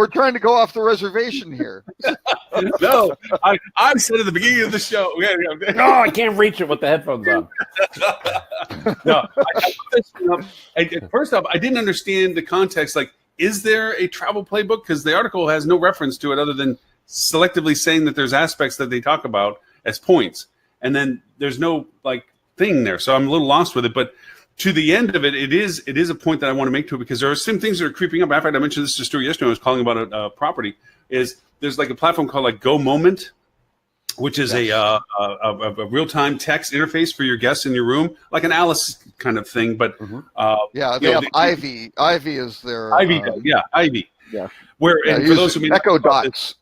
Speaker 2: trying to go off the reservation here.
Speaker 1: No, I said at the beginning of the show.
Speaker 4: No, I can't reach it with the headphones on.
Speaker 1: No, first off, I didn't understand the context. Like, is there a travel playbook? Because the article has no reference to it other than selectively saying that there's aspects that they talk about as points. And then there's no thing there, so I'm a little lost with it. But to the end of it, it is a point that I want to make to it because there are some things that are creeping up. In fact, I mentioned this to Stuart yesterday. I was calling about a property. There's a platform called Go Moment, which is a real-time text interface for your guests in your room, like an Alice kind of thing. But
Speaker 2: they have Ivy. Ivy is their
Speaker 1: Ivy. Ivy.
Speaker 2: Yeah.
Speaker 1: Where for those who
Speaker 2: Echo Dots.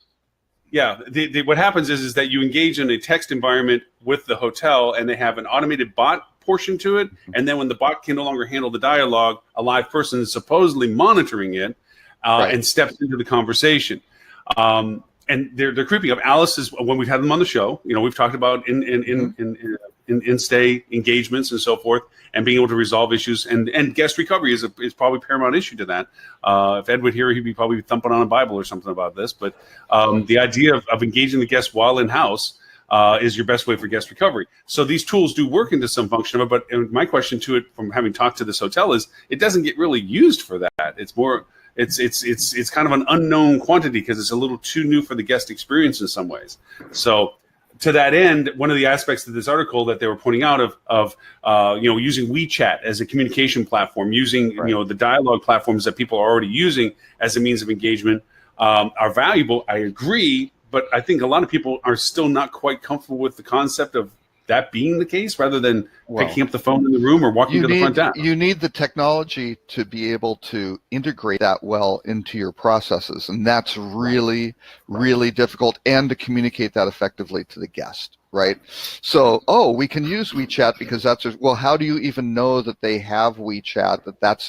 Speaker 1: Yeah, what happens is that you engage in a text environment with the hotel, and they have an automated bot portion to it. And then when the bot can no longer handle the dialogue, a live person is supposedly monitoring it and steps into the conversation. And they're creeping up. Alice is when we've had them on the show. We've talked about in stay engagements and so forth, and being able to resolve issues and guest recovery is probably paramount issue to that. If Ed would hear, he'd be probably thumping on a Bible or something about this. But the idea of engaging the guest while in house is your best way for guest recovery. So these tools do work into some function of it. But my question to it, from having talked to this hotel, is it doesn't get really used for that. It's more. It's kind of an unknown quantity because it's a little too new for the guest experience in some ways. So to that end, one of the aspects of this article that they were pointing out of using WeChat as a communication platform, using the dialogue platforms that people are already using as a means of engagement are valuable. I agree, but I think a lot of people are still not quite comfortable with the concept of that being the case, rather than picking up the phone in the room or walking to the front desk.
Speaker 2: You need the technology to be able to integrate that well into your processes, and that's really, really difficult, and to communicate that effectively to the guest, right? So, we can use WeChat because how do you even know that they have WeChat, that's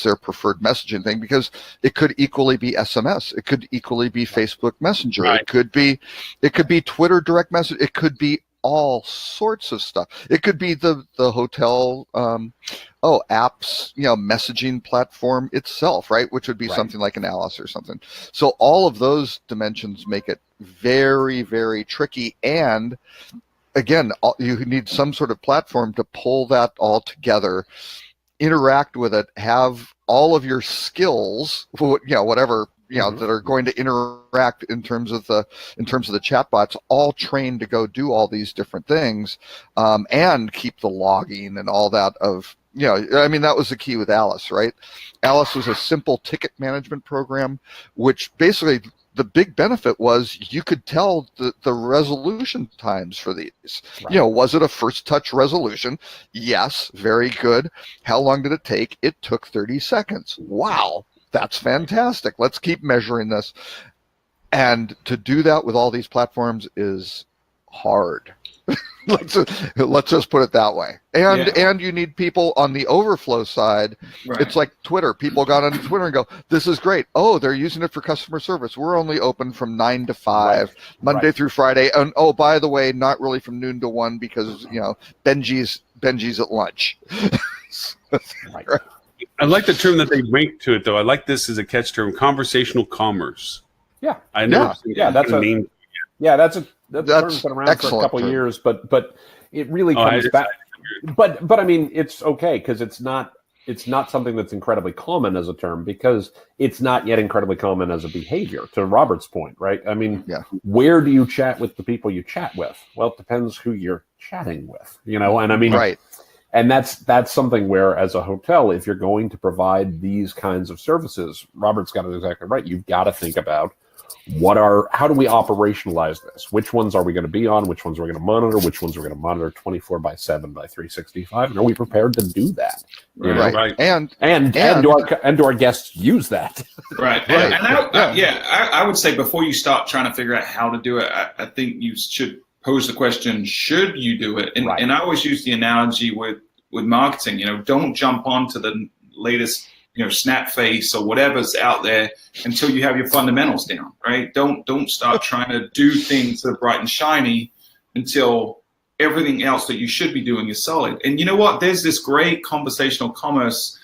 Speaker 2: their preferred messaging thing? Because it could equally be SMS, it could equally be Facebook Messenger, it could be Twitter direct message, it could be all sorts of stuff. It could be the hotel apps, messaging platform itself, right? Which would be something like an Alice or something. So all of those dimensions make it very, very tricky. And again, you need some sort of platform to pull that all together, interact with it, have all of your skills, whatever that are going to interact in terms of the chatbots, all trained to go do all these different things, and keep the logging and all that of. I mean, that was the key with Alice, right? Alice was a simple ticket management program, which basically the big benefit was you could tell the resolution times for these. Right. Was it a first touch resolution? Yes, very good. How long did it take? It took 30 seconds. Wow, that's fantastic. Let's keep measuring this. And to do that with all these platforms is hard. let's just put it that way. And you need people on the overflow side. Right. It's like Twitter. People got on Twitter and go, "This is great. Oh, they're using it for customer service. We're only open from 9 to 5, Monday through Friday. And oh, by the way, not really from noon to 1 because Benji's at lunch."
Speaker 1: Right. I like the term that they make to it, though. I like this as a catch term: conversational commerce.
Speaker 4: Yeah,
Speaker 1: I never seen that's a name.
Speaker 4: Yeah, that's term's been around for a couple of years, but it really comes back. But I mean, it's okay because it's not something that's incredibly common as a term because it's not yet incredibly common as a behavior. To Robert's point, right? I mean, where do you chat with the people you chat with? Well, it depends who you're chatting with, and I mean, right. And that's something where, as a hotel, if you're going to provide these kinds of services, Robert's got it exactly right. You've got to think about how do we operationalize this? Which ones are we going to be on? Which ones are we going to monitor? Which ones are we going to monitor 24/7 by 365? And are we prepared to do that?
Speaker 1: Right.
Speaker 4: And do our guests use that?
Speaker 3: Right. And I would say before you start trying to figure out how to do it, I think you should pose the question: should you do it? And I always use the analogy with marketing. Don't jump onto the latest snap face or whatever's out there until you have your fundamentals down, right? Don't start trying to do things that are bright and shiny until everything else that you should be doing is solid. And you know what? There's this great conversational commerce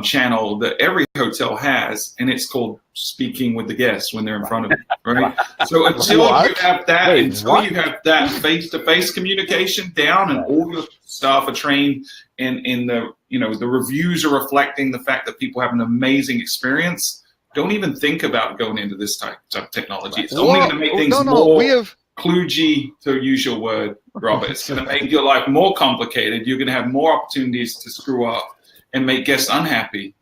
Speaker 3: channel that every hotel has, and it's called Speaking with the Guests when they're in front of you, right? So until you have that face-to-face communication down, and all your staff are trained, and the reviews are reflecting the fact that people have an amazing experience, don't even think about going into this type of technology. It's only going to make things more kludgy, to use your word, Robert. It's going to make your life more complicated. You're going to have more opportunities to screw up and make guests unhappy,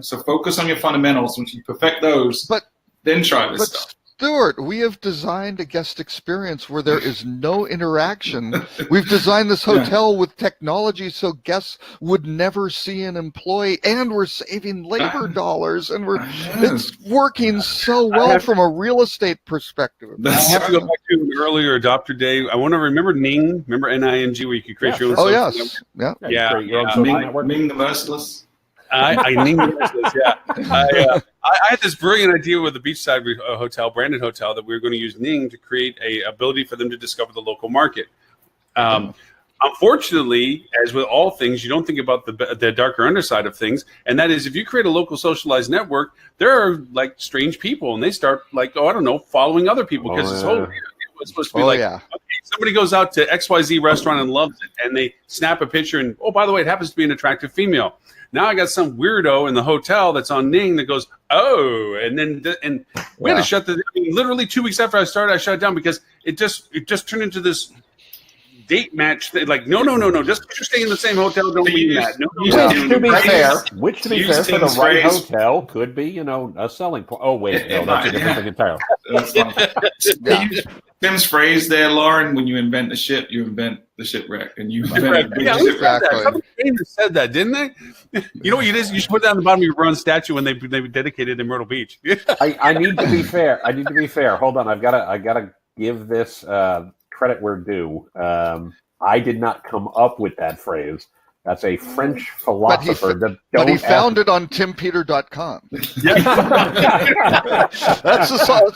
Speaker 3: So focus on your fundamentals. Once you perfect those, then try this stuff.
Speaker 2: Stuart, we have designed a guest experience where there is no interaction. We've designed this hotel with technology so guests would never see an employee, and we're saving labor dollars, and it's working so well from a real estate perspective.
Speaker 1: I have to go back to an earlier adopter day. I want to remember Ning. Remember NING, where you could create your own social network?
Speaker 3: Ning the Merciless.
Speaker 1: I had this brilliant idea with the beachside hotel, branded hotel, that we were going to use Ning to create a ability for them to discover the local market. Unfortunately, as with all things, you don't think about the darker underside of things, and that is if you create a local socialized network, there are like strange people, and they start following other people because it's supposed to be okay, somebody goes out to XYZ restaurant and loves it, and they snap a picture, and by the way, it happens to be an attractive female. Now I got some weirdo in the hotel that's on Ning that goes, and we had to shut literally 2 weeks after I started, I shut it down because it just turned into this date match thing. Like, no, just because you're staying in the same hotel don't mean that.
Speaker 4: Which to be fair, for the right hotel could be, a selling point. Oh wait, no, that's a different thing entirely.
Speaker 3: That's Tim's phrase there, Lauren, when you invent the ship, you invent the shipwreck. And you invent the shipwreck.
Speaker 1: Somebody said that, didn't they? You know what you did? You should put that on the bottom of your bronze statue when they dedicated in Myrtle Beach.
Speaker 4: I need to be fair. Hold on. I've gotta give this credit where due. I did not come up with that phrase. That's a French philosopher.
Speaker 2: But he found it on timpeter.com. That's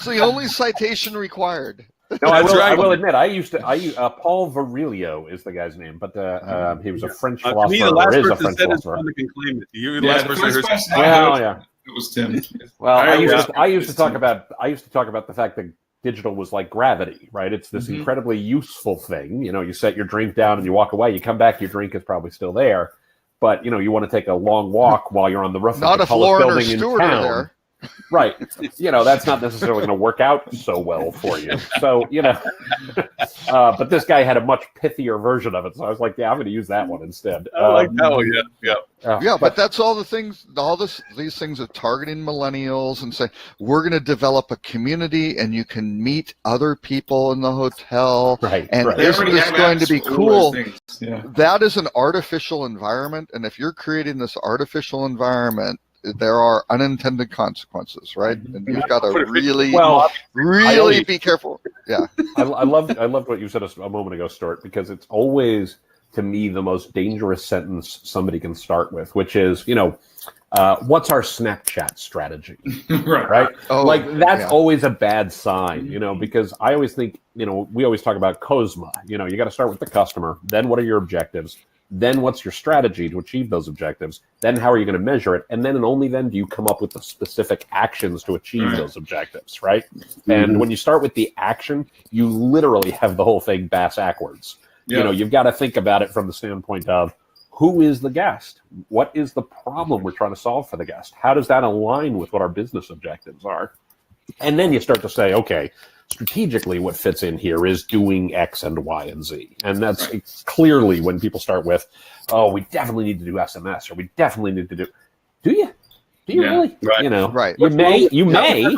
Speaker 2: the only citation required.
Speaker 4: No, I will admit, Paul Virilio is the guy's name, but he was a French philosopher.
Speaker 1: The last
Speaker 4: is a
Speaker 1: person
Speaker 4: French
Speaker 1: said
Speaker 4: philosopher.
Speaker 1: Can claim it. You the last person heard.
Speaker 3: It was Tim.
Speaker 4: Well, I used to talk about the fact that digital was like gravity, right? It's this incredibly useful thing. You set your drink down and you walk away. You come back, your drink is probably still there, but you want to take a long walk while you're on the roof of the tallest building in town. Right. That's not necessarily going to work out so well for you. So, but this guy had a much pithier version of it. So I was like, yeah, I'm going to use that one instead.
Speaker 1: I like that one. Yeah.
Speaker 2: But that's all the things, these things of targeting millennials and saying, we're going to develop a community and you can meet other people in the hotel.
Speaker 4: Right.
Speaker 2: And
Speaker 4: right.
Speaker 2: isn't this going to be cool?
Speaker 3: Yeah.
Speaker 2: That is an artificial environment. And if you're creating this artificial environment, there are unintended consequences, right? And you've got to really be careful. Yeah.
Speaker 4: I loved what you said a moment ago, Stuart, because it's always, to me, the most dangerous sentence somebody can start with, which is, what's our Snapchat strategy? Right?
Speaker 2: Oh,
Speaker 4: that's always a bad sign, because I always think, we always talk about COSMA. You got to start with the customer. Then what are your objectives? Then what's your strategy to achieve those objectives? Then how are you going to measure it? And then and only then do you come up with the specific actions to achieve those objectives, right? Mm-hmm. And when you start with the action, you literally have the whole thing backwards. Yeah. You've got to think about it from the standpoint of, who is the guest? What is the problem we're trying to solve for the guest? How does that align with what our business objectives are? And then you start to say, okay, strategically what fits in here is doing X and Y and Z. And that's clearly when people start with, oh, we definitely need to do SMS, or we definitely need to do you really? Right.
Speaker 2: Right.
Speaker 4: You may,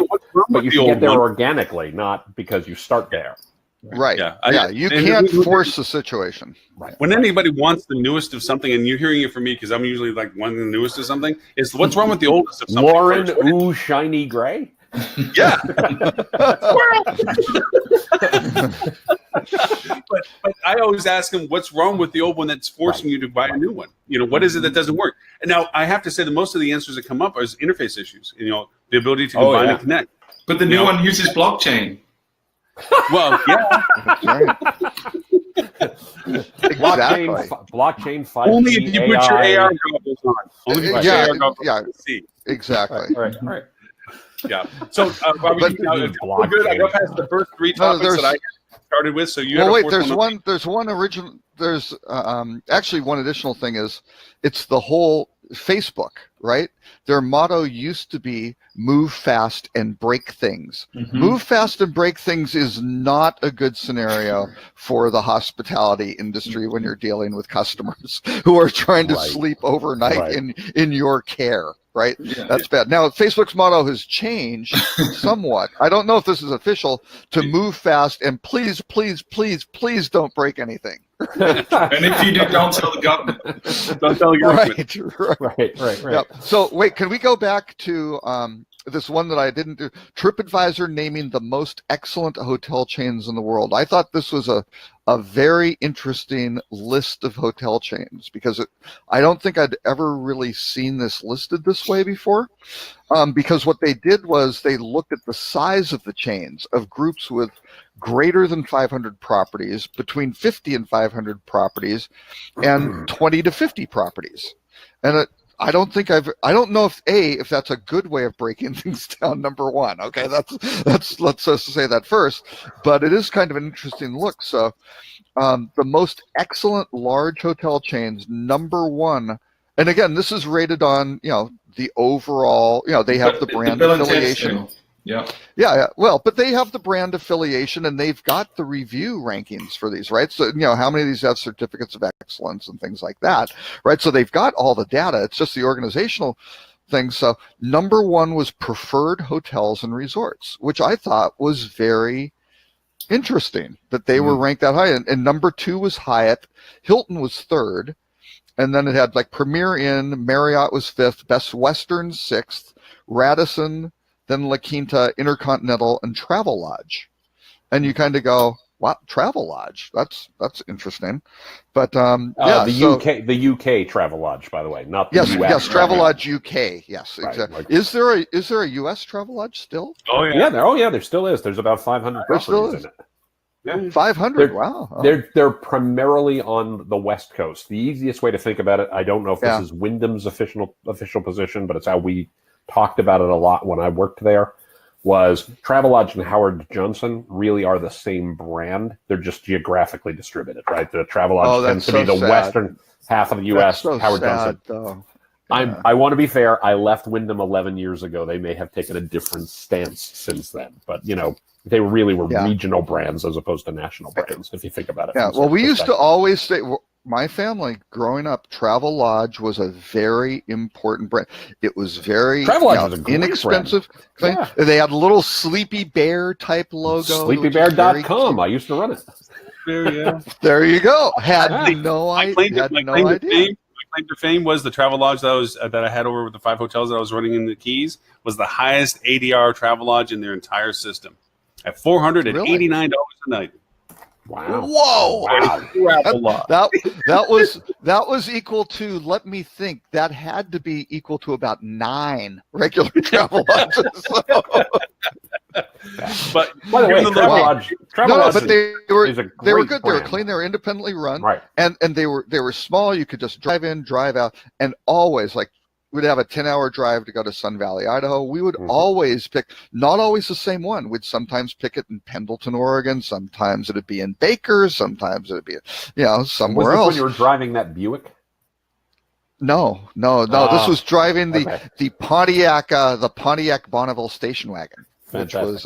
Speaker 4: but you should get there organically, not because you start there.
Speaker 2: Right. Yeah. You can't force the situation.
Speaker 4: Right.
Speaker 1: When anybody wants the newest of something, and you're hearing it from me because I'm usually like one of the newest of something, is what's wrong with the oldest of something?
Speaker 4: Lauren, ooh, shiny gray.
Speaker 1: Yeah. but I always ask them, what's wrong with the old one that's forcing you to buy a new one? What is it that doesn't work? And now I have to say that most of the answers that come up are interface issues. The ability to combine and connect.
Speaker 3: But the new one uses blockchain.
Speaker 1: Well, yeah.
Speaker 2: That's right. Exactly.
Speaker 4: Blockchain 5G,
Speaker 1: only if you put your AR goggles on. Only if you put your AR goggles on.
Speaker 2: Exactly.
Speaker 4: All right.
Speaker 1: Yeah. So, Bobby, good. I got past the first three topics that I started with. So you.
Speaker 2: Well, wait. There's one original. There's actually one additional thing is it's the whole Facebook, right? Their motto used to be move fast and break things. Mm-hmm. Move fast and break things is not a good scenario for the hospitality industry when you're dealing with customers who are trying to sleep overnight in your care. Right? Yeah. That's bad. Now, Facebook's motto has changed somewhat. I don't know if this is official, to move fast and please, please, please, please don't break anything.
Speaker 3: And if you do, don't tell the government.
Speaker 1: Don't tell the government.
Speaker 2: Right. Yep. So, wait, can we go back to this one that I didn't do? TripAdvisor naming the most excellent hotel chains in the world. I thought this was a very interesting list of hotel chains because I don't think I'd ever really seen this listed this way before. Because what they did was they looked at the size of the chains of groups with greater than 500 properties, between 50 and 500 properties, and 20 to 50 properties. And I don't know if that's a good way of breaking things down. Number one, okay, let's just say that first, but it is kind of an interesting look. So, the most excellent large hotel chains, number one, and again, this is rated on the overall. They have the brand affiliation. Yeah. Well, but they have the brand affiliation and they've got the review rankings for these, right? So, how many of these have certificates of excellence and things like that, right? So they've got all the data. It's just the organizational thing. So number one was preferred hotels and resorts, which I thought was very interesting that they were ranked that high. And number two was Hyatt. Hilton was third. And then it had like Premier Inn, Marriott was fifth, Best Western sixth, Radisson, then La Quinta, Intercontinental, and Travelodge. And you kind of go, wow, Travelodge, that's interesting. But
Speaker 4: the UK Travelodge, by the way, not the US.
Speaker 2: Yes, Travelodge UK. Yes, exactly. Is there a US Travelodge still?
Speaker 1: Oh yeah.
Speaker 4: There still is. There's about 500 properties in it.
Speaker 2: Yeah. 500. Wow. Oh.
Speaker 4: They're primarily on the West Coast. The easiest way to think about it, I don't know if this is Wyndham's official position, but it's how we talked about it a lot when I worked there, was Travelodge and Howard Johnson really are the same brand. They're just geographically distributed, right? The Travelodge tends to be the western half of the U.S.
Speaker 2: That's so
Speaker 4: Howard
Speaker 2: sad,
Speaker 4: Johnson. I want to be fair. I left Wyndham 11 years ago. They may have taken a different stance since then, but they really were regional brands as opposed to national brands, if you think about it.
Speaker 2: Yeah. Well, we used to always say, my family growing up, Travelodge was a very important brand. It was very inexpensive.
Speaker 4: Yeah.
Speaker 2: They had a little Sleepy Bear type logo.
Speaker 4: Sleepybear.com. I used to run it.
Speaker 2: There you go. Had no idea.
Speaker 1: My claim to fame was the Travelodge that I had over with the 5 hotels that I was running in the Keys was the highest ADR Travelodge in their entire system at $489 a night.
Speaker 4: Wow!
Speaker 2: Whoa!
Speaker 4: Wow!
Speaker 2: That was equal to. Let me think. That had to be equal to about 9 regular Travelodges.
Speaker 1: But
Speaker 4: by the way, Travelodge
Speaker 2: but they were good.
Speaker 4: Brand.
Speaker 2: They were clean. They were independently run.
Speaker 4: Right.
Speaker 2: And they were small. You could just drive in, drive out, and always we'd have a 10-hour drive to go to Sun Valley, Idaho. We would always pick, not always the same one. We'd sometimes pick it in Pendleton, Oregon. Sometimes it'd be in Baker. Sometimes it'd be, somewhere else.
Speaker 4: Was this when you were driving that Buick?
Speaker 2: No. This was driving the Pontiac Bonneville station wagon. Which was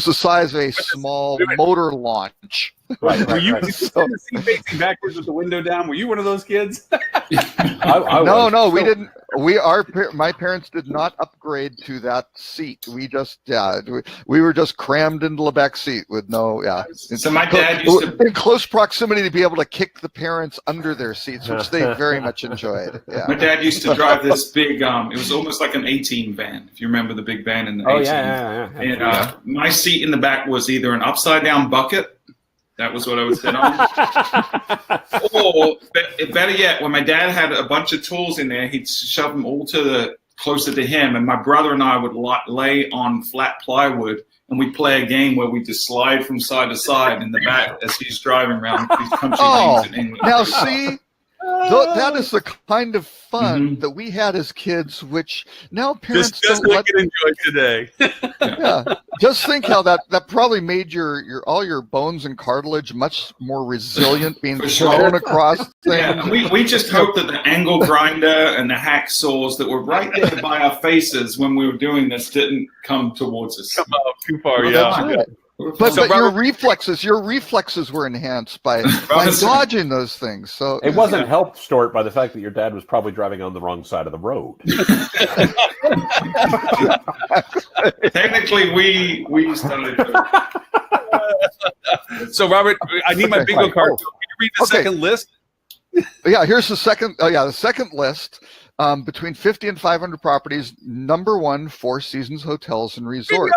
Speaker 2: the size of a small motor launch.
Speaker 1: Right. Were you facing backwards with the window down? Were you one of those kids?
Speaker 2: No, we didn't. My parents did not upgrade to that seat. We just we were just crammed into the back seat with no
Speaker 3: So my dad used to
Speaker 2: in close proximity to be able to kick the parents under their seats, which they very much enjoyed. Yeah.
Speaker 3: My dad used to drive this big. It was almost like an 18 van, if you remember the big van in the 18.
Speaker 4: Yeah.
Speaker 3: And my seat in the back was either an upside down bucket. That was what I would sit on. Or better yet, when my dad had a bunch of tools in there, he'd shove them all closer to him, and my brother and I would lay on flat plywood, and we'd play a game where we just slide from side to side in the back as he's driving around these country lanes in England.
Speaker 2: Now see, that is the kind of fun that we had as kids, which now parents
Speaker 1: just
Speaker 2: don't
Speaker 1: get enjoyed today.
Speaker 2: Yeah, just think how that probably made all your bones and cartilage much more resilient, being thrown across things.
Speaker 3: Yeah, and we just hope that the angle grinder and the hacksaws that were right there by our faces when we were doing this didn't come towards us.
Speaker 1: Come out too far,
Speaker 2: But your reflexes were enhanced by dodging those things. So
Speaker 4: it wasn't helped, Stuart, by the fact that your dad was probably driving on the wrong side of the road.
Speaker 3: Technically, we started.
Speaker 1: So, Robert, I need my bingo card. Can you read the second list?
Speaker 2: Yeah, here's the second. The second list. Between 50 and 500 properties, number 1, Four Seasons Hotels and Resorts.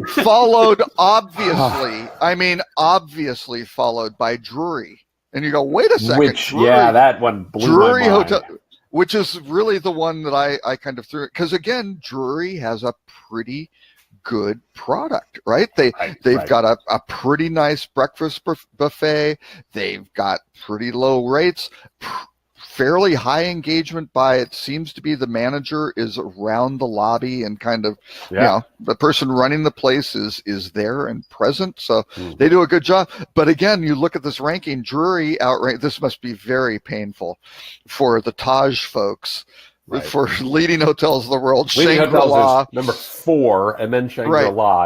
Speaker 2: Followed, obviously followed by Drury. And you go, wait a second.
Speaker 4: That one blew
Speaker 2: Drury
Speaker 4: my mind.
Speaker 2: Hotel, which is really the one that I kind of threw it. Because again, Drury has a pretty good product, right? They've got a pretty nice breakfast buffet. They've got pretty low rates. Fairly high engagement by, it seems to be, the manager is around the lobby and kind of, the person running the place is there and present. So they do a good job. But again, you look at this ranking, Drury outright, this must be very painful for the Taj folks, for leading hotels of the world. Shangri-La,
Speaker 4: number 4, and then Shangri-La,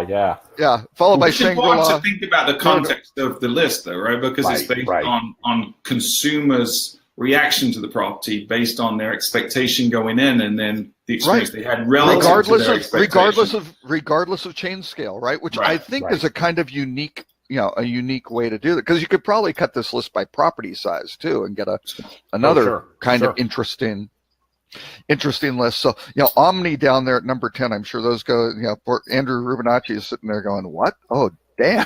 Speaker 2: Yeah, followed by Shangri-La.
Speaker 3: It's important to think about the context of the list, though, right? Because it's based on consumers' reaction to the property based on their expectation going in, and then the experience they had relative to their expectation.
Speaker 2: regardless of chain scale, right? Which I think is a kind of unique, a unique way to do that, because you could probably cut this list by property size too and get another of interesting list. So, Omni down there at number 10, I'm sure those go, Andrew Rubinacci is sitting there going, what? Oh, damn.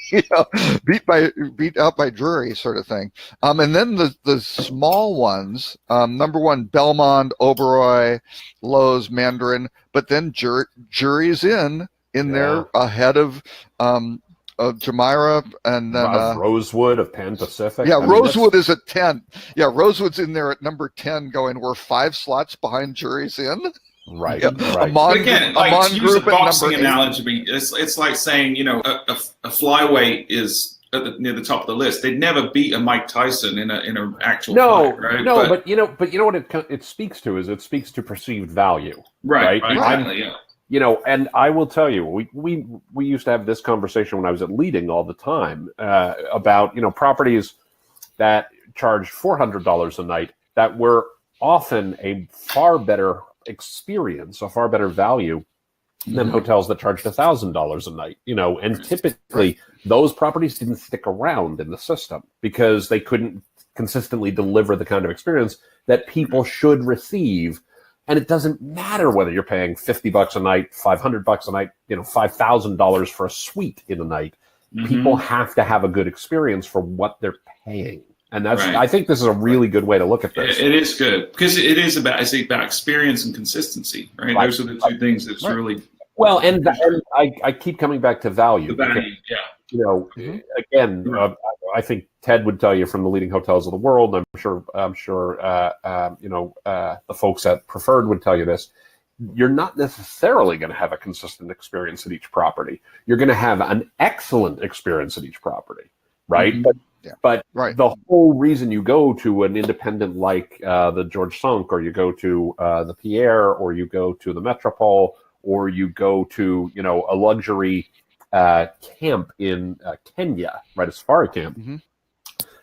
Speaker 2: Beat out by Drury sort of thing. And then the small ones, number 1, Belmond, Oberoi, Lowe's, Mandarin, but then Jury's in there ahead of Jumeirah, and then
Speaker 4: Rosewood of Pan Pacific.
Speaker 2: Yeah, Rosewood is at 10. Yeah, Rosewood's in there at number 10, going, we're 5 slots behind Jury's in.
Speaker 4: Right.
Speaker 3: But again, to use a boxing analogy, it's like saying, a flyweight is near the top of the list. They'd never beat a Mike Tyson in an actual
Speaker 4: No,
Speaker 3: fight, right?
Speaker 4: no, but you know what it speaks to is it speaks to perceived value,
Speaker 3: right?
Speaker 4: Exactly,
Speaker 3: Yeah.
Speaker 4: You know, and I will tell you, we used to have this conversation when I was at Leading all the time about, you know, properties that charged $400 a night that were often a far better experience, a far better value than hotels that charged $1,000 a night, you know, and typically those properties didn't stick around in the system because they couldn't consistently deliver the kind of experience that people should receive. And it doesn't matter whether you're paying $50 a night, $500 a night, you know, $5,000 for a suite in a night. People have to have a good experience for what they're paying. And that's, I think this is a really good way to look at this.
Speaker 3: It is good because it is about experience and consistency, right? Those are the two things that's really
Speaker 4: well. And I keep coming back to value.
Speaker 3: The value,
Speaker 4: because, you know, again, I think Ted would tell you from the leading hotels of the world. I'm sure, you know, the folks at Preferred would tell you this. You're not necessarily going to have a consistent experience at each property. You're going to have an excellent experience at each property, right? But the whole reason you go to an independent like the George Sunk, or you go to the Pierre, or you go to the Metropole, or you go to, you know, a luxury camp in Kenya, right, a safari camp,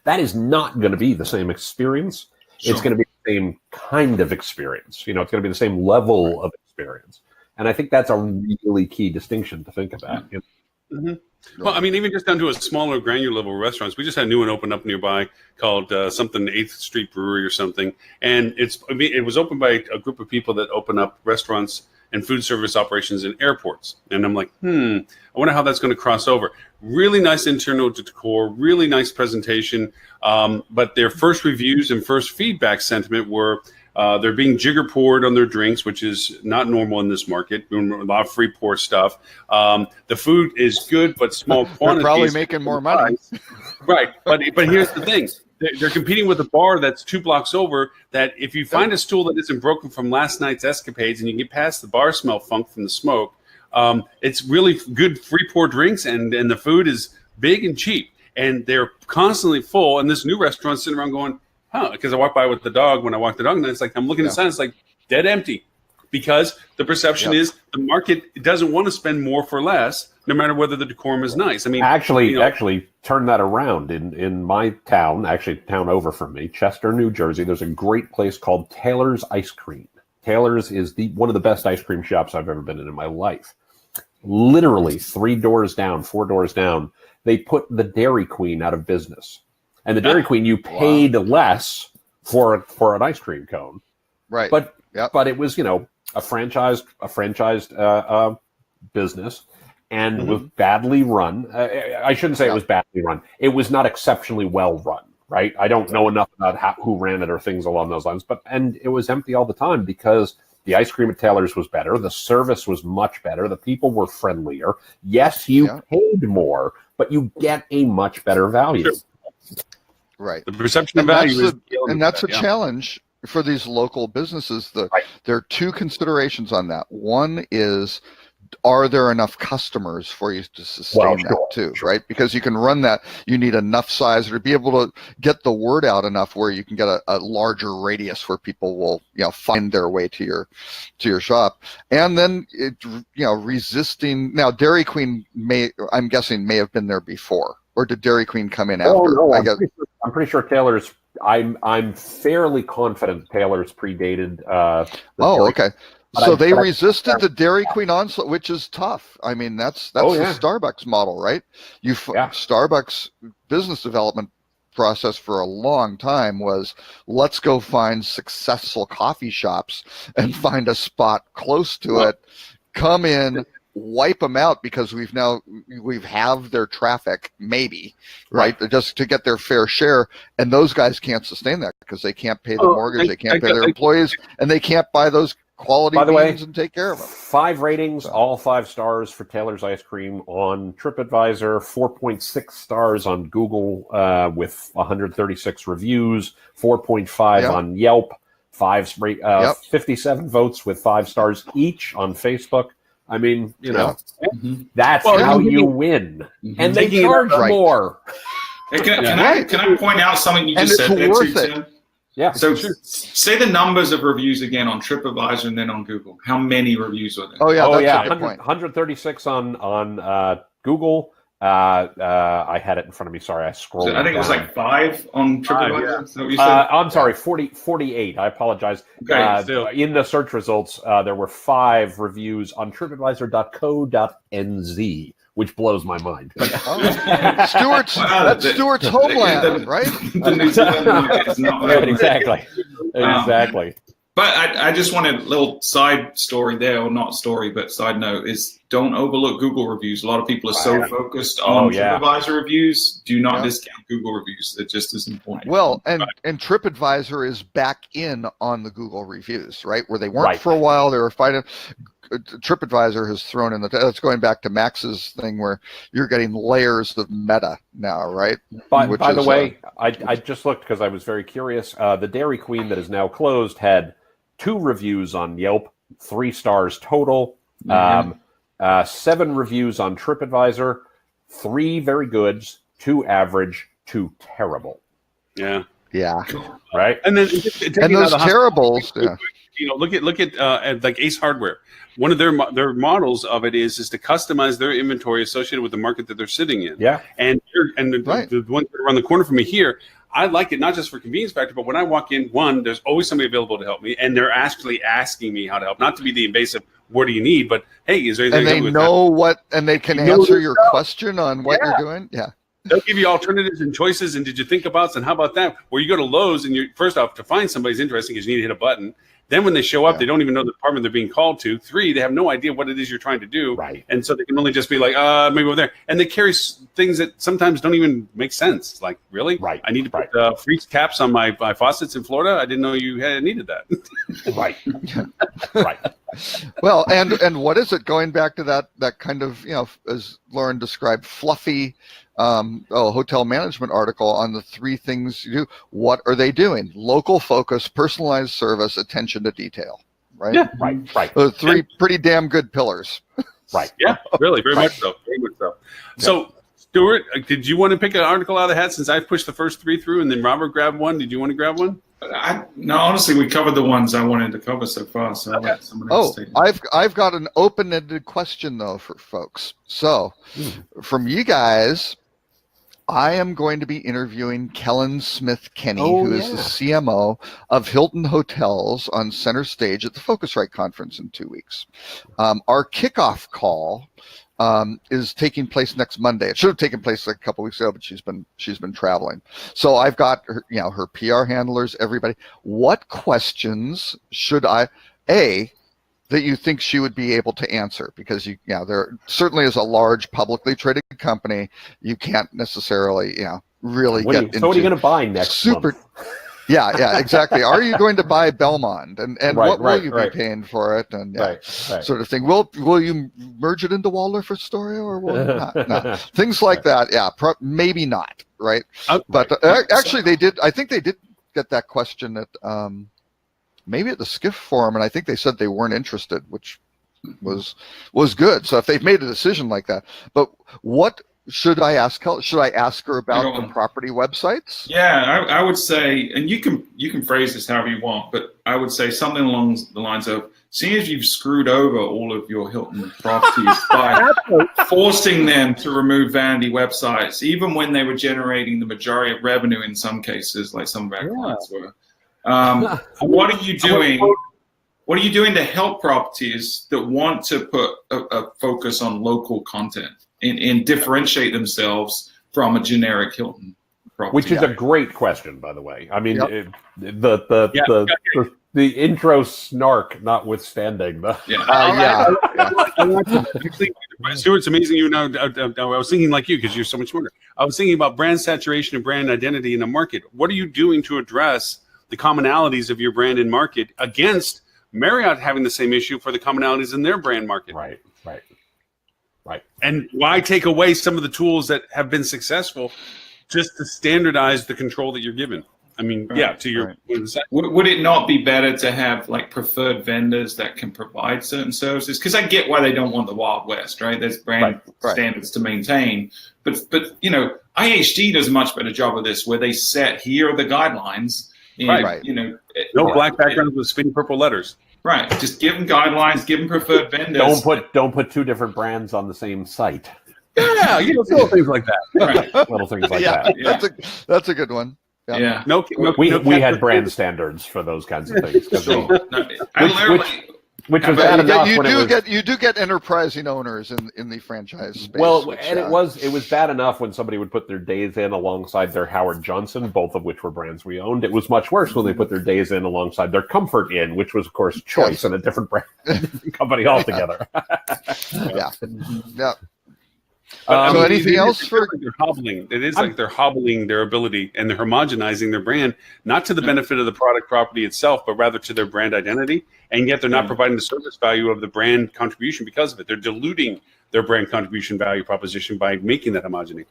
Speaker 4: that is not going to be the same experience. It's going to be the same kind of experience. You know, it's going to be the same level of experience. And I think that's a really key distinction to think about. You know?
Speaker 1: Well, I mean, even just down to a smaller, granular level restaurants. We just had a new one open up nearby called something 8th Street Brewery or something. And it was opened by a group of people that open up restaurants and food service operations in airports. And I'm like, I wonder how that's going to cross over. Really nice internal decor, really nice presentation. But their first reviews and first feedback sentiment were they're being jigger poured on their drinks, which is not normal in this market. A lot of free pour stuff. The food is good, but small quantities.
Speaker 2: They're probably making more money.
Speaker 1: Right. But here's the thing. They're competing with a bar that's 2 blocks over that if you find a stool that isn't broken from last night's escapades and you get past the bar smell funk from the smoke, it's really good free pour drinks and the food is big and cheap. And they're constantly full. And this new restaurant's sitting around going, because I walked by with the dog when I walked the dog, and it's like I'm looking at the sign, it's like dead empty, because the perception is the market doesn't want to spend more for less, no matter whether the decorum is nice. I mean,
Speaker 4: actually, turn that around in my town, actually town over from me, Chester, New Jersey. There's a great place called Taylor's Ice Cream. Taylor's is one of the best ice cream shops I've ever been in my life. Literally 4 doors down, they put the Dairy Queen out of business. And the Dairy Queen, you paid less for an ice cream cone,
Speaker 2: right?
Speaker 4: But it was, you know, a franchised business, and was badly run. I shouldn't say it was badly run. It was not exceptionally well run, right? I don't know enough about who ran it or things along those lines, and it was empty all the time because the ice cream at Taylor's was better, the service was much better, the people were friendlier. Yes, you paid more, but you get a much better value.
Speaker 1: Sure.
Speaker 2: Right.
Speaker 1: The perception of value
Speaker 2: that's a challenge for these local businesses. There are 2 considerations on that. One is, are there enough customers for you to sustain that too, right? Because you can run that, you need enough size to be able to get the word out enough where you can get a larger radius where people will, you know, find their way to your shop. And then resisting. Now, Dairy Queen I'm guessing may have been there before, or did Dairy Queen come in after?
Speaker 4: No, I'm pretty sure Taylor's. I'm fairly confident Taylor's predated.
Speaker 2: Okay. So they resisted the Dairy Queen onslaught, which is tough. I mean, that's the Starbucks model, right? Starbucks business development process for a long time was, let's go find successful coffee shops and find a spot close to it, come in, wipe them out, because we've have their traffic, maybe, right? Just to get their fair share. And those guys can't sustain that because they can't pay the mortgage, they can't pay their employees, and they can't buy those quality beans and take care of them. 5 ratings, all 5 stars for Taylor's Ice Cream on TripAdvisor, 4.6 stars on Google with 136 reviews, 4.5 on Yelp, 57 votes with 5 stars each on Facebook,
Speaker 4: I mean, you know,
Speaker 3: Mhm.
Speaker 4: that's
Speaker 1: Well,
Speaker 4: how
Speaker 1: yeah.
Speaker 4: you win.
Speaker 3: Mhm.
Speaker 4: And they
Speaker 1: Taking it
Speaker 4: charge
Speaker 2: right.
Speaker 4: more.
Speaker 3: Hey, can
Speaker 2: Right.
Speaker 3: I point out something you
Speaker 2: And
Speaker 3: just
Speaker 2: it's
Speaker 3: said there,
Speaker 2: worth
Speaker 3: too,
Speaker 2: it.
Speaker 3: Tim?
Speaker 4: Yeah.
Speaker 3: So
Speaker 1: Sure.
Speaker 3: say the numbers of reviews again on TripAdvisor and then on Google. How many reviews are there?
Speaker 2: Oh yeah,
Speaker 4: Oh
Speaker 2: that's
Speaker 4: yeah,
Speaker 2: a good point.
Speaker 4: 136 on Google. I had it in front of me. Sorry, I scrolled.
Speaker 3: I think it was
Speaker 4: down.
Speaker 3: like 5 on TripAdvisor.
Speaker 1: yeah.
Speaker 3: Is that what you said?
Speaker 4: I'm sorry, 48. I apologize.
Speaker 3: Okay,
Speaker 1: still.
Speaker 4: In the search results, there were 5 reviews on TripAdvisor.co.nz, which blows my mind.
Speaker 2: Oh. Stuart's
Speaker 3: Wow,
Speaker 2: that's Stuart's homeland, right?
Speaker 3: The New Zealand market is not
Speaker 4: Right, exactly. Exactly.
Speaker 3: But I just wanted a little side story there, or not story, but side note is don't overlook Google reviews. A lot of people are so
Speaker 4: Right.
Speaker 3: focused on
Speaker 4: yeah.
Speaker 3: TripAdvisor reviews. Do not
Speaker 2: Yeah.
Speaker 3: discount Google reviews. They're just as important.
Speaker 2: Well, and TripAdvisor is back in on the Google reviews, right? Where they weren't
Speaker 4: Right.
Speaker 2: for a while. They were fighting. TripAdvisor has thrown in that's going back to Max's thing where you're getting layers of meta now, right?
Speaker 4: By
Speaker 2: Which
Speaker 4: the
Speaker 2: is,
Speaker 4: way, I just looked because I was very curious. The Dairy Queen that is now closed had 2 reviews on Yelp, 3 stars total. 7 reviews on TripAdvisor, 3 very goods, 2 average, 2 terrible.
Speaker 1: Yeah.
Speaker 2: Yeah.
Speaker 4: Right?
Speaker 1: And then
Speaker 2: And those terribles, yeah.
Speaker 1: You know, look at like Ace Hardware. One of their models of it is to customize their inventory associated with the market that they're sitting in.
Speaker 4: Yeah.
Speaker 1: And the
Speaker 2: Right.
Speaker 1: the ones that are around the corner from me here, I like it not just for convenience factor, but when I walk in, one, there's always somebody available to help me, and they're actually asking me how to help. Not to be the invasive, what do you need? But hey, is there anything
Speaker 2: And
Speaker 1: I
Speaker 2: they
Speaker 1: can do with
Speaker 2: know what, and they can
Speaker 1: You know
Speaker 2: answer
Speaker 1: their
Speaker 2: your
Speaker 1: stuff.
Speaker 2: question on what
Speaker 1: Yeah.
Speaker 2: you're doing. Yeah.
Speaker 1: They'll give you alternatives and choices. And did you think about, and how about that? Where you go to Lowe's and you first off to find somebody's interesting because you need to hit a button. Then when they show up,
Speaker 2: Yeah.
Speaker 1: they don't even know the department they're being called to. 3, they have no idea what it is you're trying to do.
Speaker 4: Right.
Speaker 1: And so they can only just be like, maybe over there. And they carry things that sometimes don't even make sense. It's like, really?
Speaker 4: Right.
Speaker 1: I need to put freeze caps on my faucets in Florida. I didn't know you needed that.
Speaker 4: Right. Right.
Speaker 2: Well, and what is it? Going back to that kind of, you know, as Lauren described, fluffy hotel management article on the 3 things you do. What are they doing? Local focus, personalized service, attention to detail. Right?
Speaker 1: Yeah.
Speaker 4: Right.
Speaker 2: Those 3 pretty damn good pillars.
Speaker 4: Right.
Speaker 1: Yeah, really, very much so. Very much so. So, Stuart, did you want to pick an article out of the hat since I've pushed the first 3 through and then Robert grabbed one? Did you want to grab one?
Speaker 3: No, honestly, we covered the ones I wanted to cover so far. So I'll let someone else take it.
Speaker 2: I've got an open-ended question though for folks. So, from you guys, I am going to be interviewing Kellen Smith Kenny, who is the CMO of Hilton Hotels on center stage at the Focusrite conference in 2 weeks. Our kickoff call is taking place next Monday. It should have taken place like a couple weeks ago, but she's been traveling. So I've got her, you know, her PR handlers, everybody. What questions should that you think she would be able to answer? Because there certainly is a large publicly traded company. You can't necessarily, really
Speaker 4: So what are you going to buy next month?
Speaker 2: Yeah, exactly. Are you going to buy Belmont, and what will you be paying for it, and sort of thing? Will you merge it into Waldorf Astoria, or will you not? No. Things like that. Yeah, maybe not. Right. But actually, they did. I think they did get that question at maybe at the Skiff Forum, and I think they said they weren't interested, which was good. So if they've made a decision like that, but what should I ask her? Should I ask her about the property websites?
Speaker 3: Yeah, I would say, and you can phrase this however you want, but I would say something along the lines of, seeing as you've screwed over all of your Hilton properties by forcing them to remove vanity websites, even when they were generating the majority of revenue in some cases, like some of our clients were. What are you doing? What are you doing to help properties that want to put a focus on local content and differentiate themselves from a generic Hilton property?
Speaker 4: Which is a great question, by the way. I mean, the intro snark notwithstanding.
Speaker 1: Stuart, it's amazing you know. I was thinking like you because you're so much smarter. I was thinking about brand saturation and brand identity in a market. What are you doing to address the commonalities of your brand and market against Marriott having the same issue for the commonalities in their brand market?
Speaker 4: Right.
Speaker 1: And why take away some of the tools that have been successful just to standardize the control that you're given? I mean,
Speaker 3: Right.
Speaker 1: yeah, to your
Speaker 2: Right.
Speaker 3: Would it not be better to have like preferred vendors that can provide certain services? Because I get why they don't want the Wild West, right? There's brand
Speaker 2: Right.
Speaker 3: standards to maintain, but IHG does a much better job of this, where they set here are the guidelines. And,
Speaker 2: Right.
Speaker 1: no black backgrounds with spinning purple letters.
Speaker 3: Right. Just give them guidelines, give them preferred vendors.
Speaker 4: Don't put two different brands on the same site.
Speaker 1: Yeah, little things like that.
Speaker 3: Right.
Speaker 4: Little things like
Speaker 2: Yeah,
Speaker 4: that.
Speaker 3: Yeah.
Speaker 2: that's a good one. Yeah.
Speaker 3: Yeah.
Speaker 1: No,
Speaker 4: We
Speaker 1: no
Speaker 4: had brand standards for those kinds of things. 'Cause
Speaker 3: So,
Speaker 4: we-
Speaker 3: I literally.
Speaker 4: which was
Speaker 3: Yeah,
Speaker 4: bad
Speaker 3: but
Speaker 4: enough
Speaker 2: You
Speaker 4: when it was.
Speaker 2: do get enterprising owners in the franchise space.
Speaker 4: Well,
Speaker 2: which,
Speaker 4: and it was bad enough when somebody would put their Days Inn alongside their Howard Johnson, both of which were brands we owned. It was much worse when they put their Days Inn alongside their Comfort Inn, which was, of course, Choice and a different brand, different company altogether.
Speaker 2: yeah.
Speaker 1: But,
Speaker 2: So anything else
Speaker 1: it's
Speaker 2: for-
Speaker 1: like they're hobbling? It is like they're hobbling their ability and they're homogenizing their brand, not to the benefit of the product property itself, but rather to their brand identity. And yet they're not providing the service value of the brand contribution because of it. They're diluting their brand contribution value proposition by making that homogeny.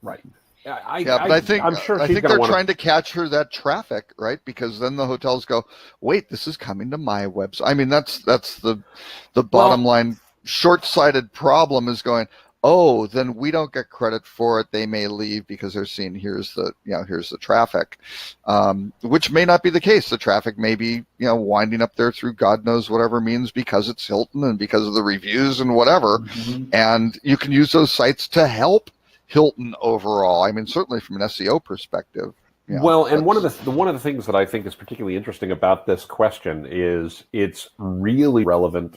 Speaker 4: Right.
Speaker 2: But I think
Speaker 4: I'm sure
Speaker 2: I
Speaker 4: she's
Speaker 2: think
Speaker 4: gonna
Speaker 2: they're
Speaker 4: wanna-
Speaker 2: trying to capture that traffic, right? Because then the hotels go, wait, this is coming to my website. I mean, that's the bottom line. Short-sighted problem is going, oh, then we don't get credit for it. They may leave because they're seeing here's the traffic, which may not be the case. The traffic may be winding up there through God knows whatever means because it's Hilton and because of the reviews and whatever.
Speaker 3: Mm-hmm.
Speaker 2: And you can use those sites to help Hilton overall. I mean, certainly from an SEO perspective.
Speaker 4: Well, and one of the things that I think is particularly interesting about this question is it's really relevant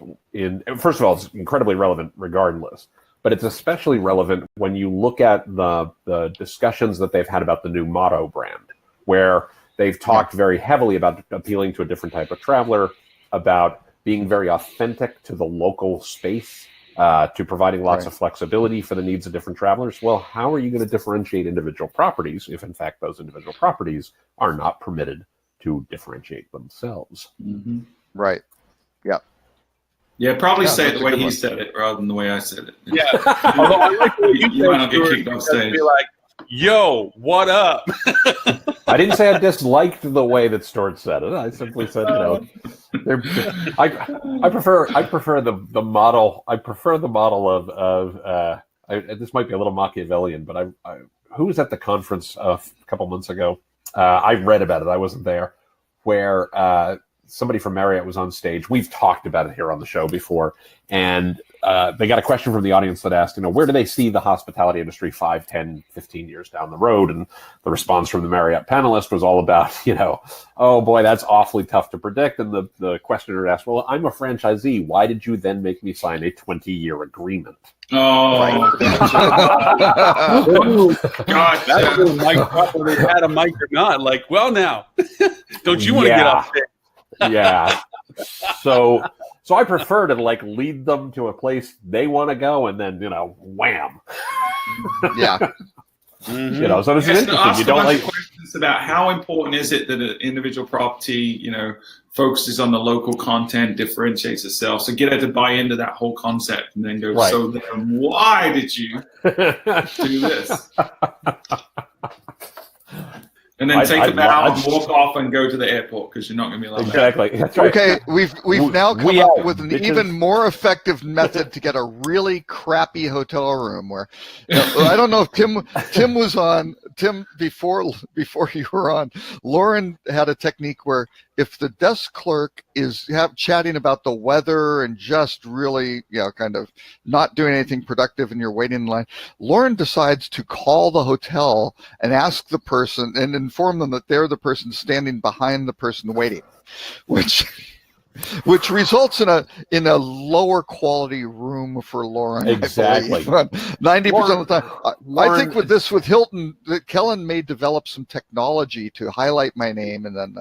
Speaker 4: first of all, it's incredibly relevant regardless, but it's especially relevant when you look at the discussions that they've had about the new Motto brand, where they've talked very heavily about appealing to a different type of traveler, about being very authentic to the local space, to providing lots of flexibility for the needs of different travelers. Well, how are you going to differentiate individual properties if, in fact, those individual properties are not permitted to differentiate themselves?
Speaker 3: Mm-hmm.
Speaker 2: Right. Yeah.
Speaker 3: Yeah, probably say it
Speaker 2: that's
Speaker 3: the
Speaker 2: a
Speaker 3: way
Speaker 2: good
Speaker 3: he
Speaker 2: one.
Speaker 3: said it rather than the way I said it.
Speaker 1: Yeah. Although I like the way
Speaker 3: You might not get kicked off stage.
Speaker 1: Be like, yo, what up?
Speaker 4: I didn't say I disliked the way that Stuart said it. I simply said, I prefer the model. I prefer the model of this might be a little Machiavellian, but who was at the conference a couple months ago? I read about it. I wasn't there. Where somebody from Marriott was on stage. We've talked about it here on the show before, and they got a question from the audience that asked, where do they see the hospitality industry 5, 10, 15 years down the road? And the response from the Marriott panelist was all about, oh boy, that's awfully tough to predict. And the questioner asked, well, I'm a franchisee. Why did you then make me sign a 20-year agreement?
Speaker 3: Oh, gosh.
Speaker 1: That's a mic drop whether they had a mic or not. Like, well, now, don't you want to get off there?
Speaker 4: Yeah. So I prefer to lead them to a place they want to go, and then wham.
Speaker 2: Yeah.
Speaker 1: Mm-hmm.
Speaker 4: So this is interesting.
Speaker 3: Ask
Speaker 4: You don't
Speaker 3: questions about how important is it that an individual property, focuses on the local content, differentiates itself. So get her to buy into that whole concept, and then go.
Speaker 4: Right.
Speaker 3: So then, why did you do this? And then take a bow and walk off and go to the airport because you're not going to be allowed.
Speaker 4: Exactly. That's right.
Speaker 2: Okay, we've now come
Speaker 4: we
Speaker 2: up
Speaker 4: out,
Speaker 2: with an
Speaker 4: bitches.
Speaker 2: even more effective method to get a really crappy hotel room where I don't know if Tim was on. Tim, before you were on, Lauren had a technique where if the desk clerk is chatting about the weather and just really kind of not doing anything productive and you're waiting in line, Lauren decides to call the hotel and ask the person and inform them that they're the person standing behind the person waiting, which results in a lower quality room for Lauren.
Speaker 4: Exactly.
Speaker 2: 90% of the time. I think with Hilton, Kellen may develop some technology to highlight my name, and then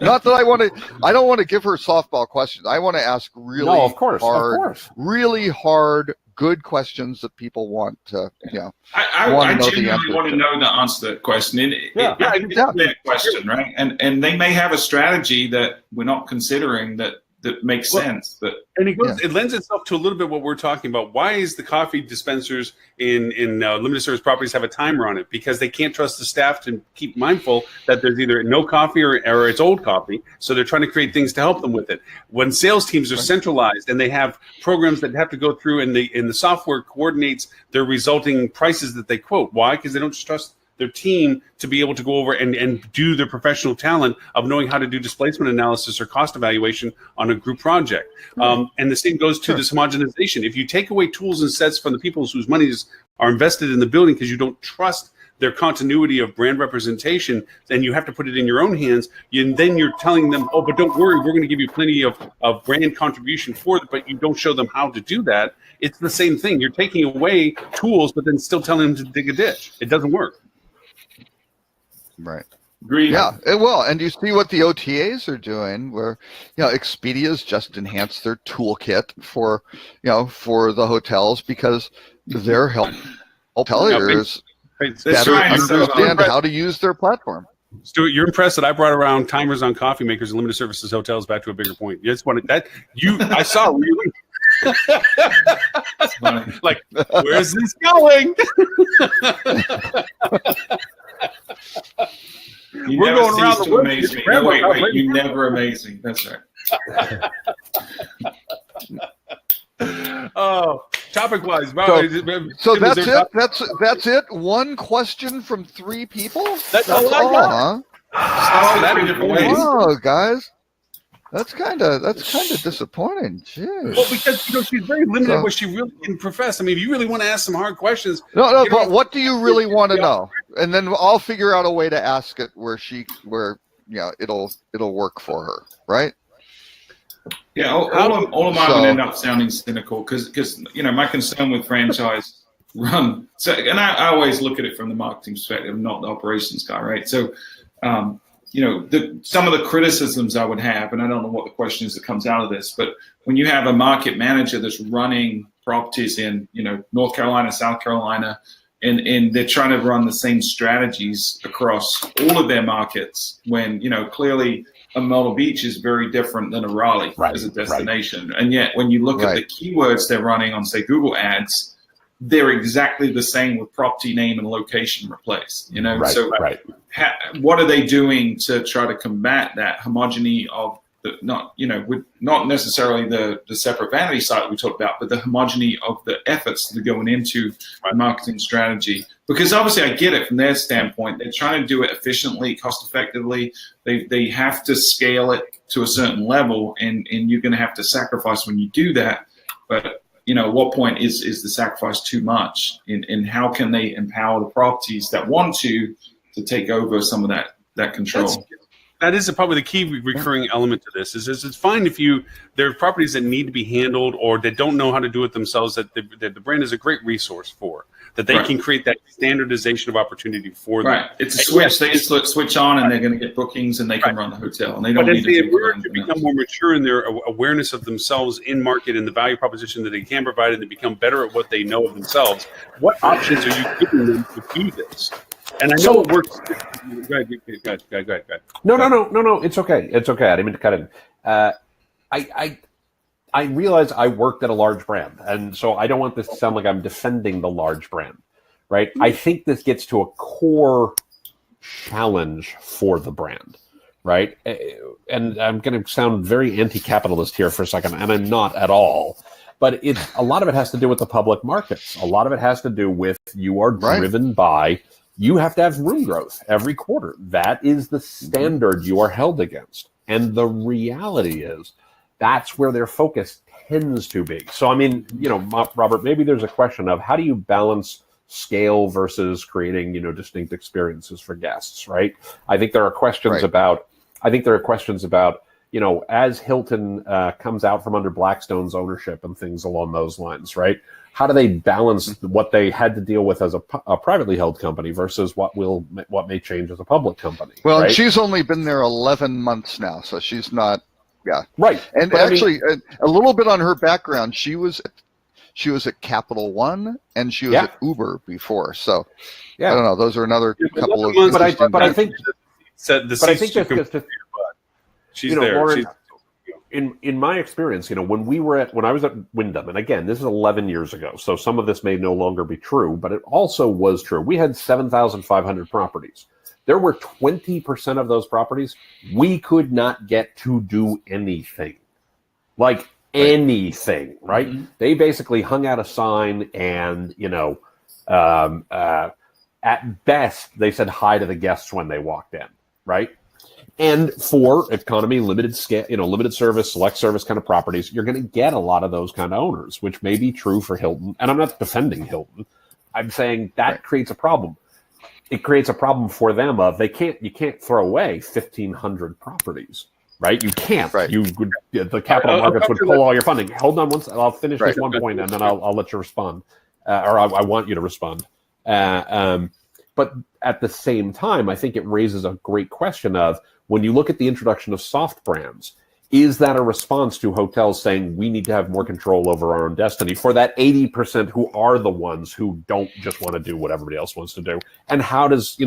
Speaker 2: not that I don't want to give her softball questions. I want to ask really really hard, good questions that people want to,
Speaker 3: I genuinely want to know the answer to that question. It's a question, right? And they may have a strategy that we're not considering that that makes sense. But
Speaker 1: and it lends itself to a little bit what we're talking about. Why is the coffee dispensers in limited service properties have a timer on it? Because they can't trust the staff to keep mindful that there's either no coffee or it's old coffee. So they're trying to create things to help them with it. When sales teams are centralized and they have programs that have to go through and the software coordinates their resulting prices that they quote. Why? Because they don't trust their team to be able to go over and do their professional talent of knowing how to do displacement analysis or cost evaluation on a group project. And the same goes to this homogenization. If you take away tools and sets from the people whose monies are invested in the building because you don't trust their continuity of brand representation, then you have to put it in your own hands. And then you're telling them, oh, but don't worry, we're going to give you plenty of brand contribution for it, but you don't show them how to do that. It's the same thing. You're taking away tools, but then still telling them to dig a ditch. It doesn't work.
Speaker 2: Right.
Speaker 3: Agreed.
Speaker 2: Yeah, it will. And you see what the OTAs are doing, where Expedia's just enhanced their toolkit for for the hotels because they're hoteliers better understand how to use their platform.
Speaker 1: Stuart, you're impressed that I brought around timers on coffee makers and limited services hotels back to a bigger point. You just wanted that I saw really. Like, where's this going?
Speaker 3: We're going around the amaze me. No, wait, you never amaze me. That's right.
Speaker 1: Oh, topic wise.
Speaker 2: So that's it. That's it. One question from 3 people.
Speaker 1: That's all I got.
Speaker 2: Huh? Oh, guys. That's kind of disappointing. Jeez.
Speaker 1: Well, because she's very limited in what she really can profess. I mean, if you really want to ask some hard questions,
Speaker 2: no. But what do you really want to know? And then I'll figure out a way to ask it where it'll work for her, right?
Speaker 3: Yeah, all of mine would end up sounding cynical because my concern with franchise run. So, and I always look at it from the marketing perspective, not the operations guy, right? So. Some of the criticisms I would have, and I don't know what the question is that comes out of this, but when you have a market manager that's running properties in, North Carolina, South Carolina, and they're trying to run the same strategies across all of their markets when, clearly a Myrtle Beach is very different than a Raleigh as a destination. Right. And yet when you look at the keywords they're running on, say, Google Ads, they're exactly the same with property name and location replaced, what are they doing to try to combat that homogeny of not necessarily the separate vanity site we talked about, but the homogeny of the efforts that are going into marketing strategy? Because obviously I get it from their standpoint. They're trying to do it efficiently, cost effectively. They have to scale it to a certain level, and you're going to have to sacrifice when you do that. But at what point is the sacrifice too much? And how can they empower the properties that want to take over some of that control?
Speaker 1: That is probably the key recurring element to this. Is it's fine if there are properties that need to be handled or that don't know how to do it themselves, that the brand is a great resource for, that they can create that standardization of opportunity for them.
Speaker 3: Right. It's a switch. They just switch on and they're going to get bookings and they can run the hotel. And they don't need
Speaker 1: to become more mature in their awareness of themselves in market and the value proposition that they can provide, and they become better at what they know of themselves. What options are you giving them to do this? And I know it works. Go ahead.
Speaker 4: No. It's okay. I didn't mean to cut in. I realize I worked at a large brand, and so I don't want this to sound like I'm defending the large brand, right? I think this gets to a core challenge for the brand, right? And I'm going to sound very anti-capitalist here for a second, and I'm not at all. But a lot of it has to do with the public markets. A lot of it has to do with you are driven by. You have to have room growth every quarter. That is the standard you are held against. And the reality is that's where their focus tends to be. So, I mean, Robert, maybe there's a question of how do you balance scale versus creating, distinct experiences for guests, right? I think there are questions about, as Hilton comes out from under Blackstone's ownership and things along those lines, right? How do they balance what they had to deal with as a privately held company versus what may change as a public company?
Speaker 2: Well,
Speaker 4: right?
Speaker 2: She's only been there 11 months now, so she's not. Yeah.
Speaker 4: Right.
Speaker 2: And but actually, a little bit on her background. She was at Capital One and she was at Uber before. So I don't know. Those are another couple of.
Speaker 4: But I think.
Speaker 1: She's there.
Speaker 4: Lauren, in my experience, when I was at Wyndham, and again, this is 11 years ago, so some of this may no longer be true, but it also was true. We had 7,500 properties. There were 20% of those properties we could not get to do anything, like anything, right? Mm-hmm. They basically hung out a sign, and at best they said hi to the guests when they walked in, right? And for economy, limited scale, limited service, select service kind of properties, you're going to get a lot of those kind of owners, which may be true for Hilton. And I'm not defending Hilton. I'm saying that creates a problem. It creates a problem for them of you can't throw away 1,500 properties, right? You can't.
Speaker 2: Right.
Speaker 4: The capital markets would pull all your funding. Hold on I'll finish this one point, and then I'll let you respond, or I want you to respond. But at the same time, I think it raises a great question of, when you look at the introduction of soft brands, is that a response to hotels saying we need to have more control over our own destiny for that 80% who are the ones who don't just want to do what everybody else wants to do? And how's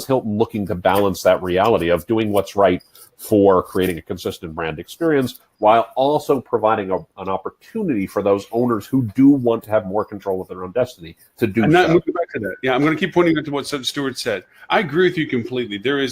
Speaker 4: Hilton looking to balance that reality of doing what's right for creating a consistent brand experience while also providing an opportunity for those owners who do want to have more control of their own destiny to do so?
Speaker 1: Moving back to that. Yeah, I'm going to keep pointing to what Stuart said. I agree with you completely. There's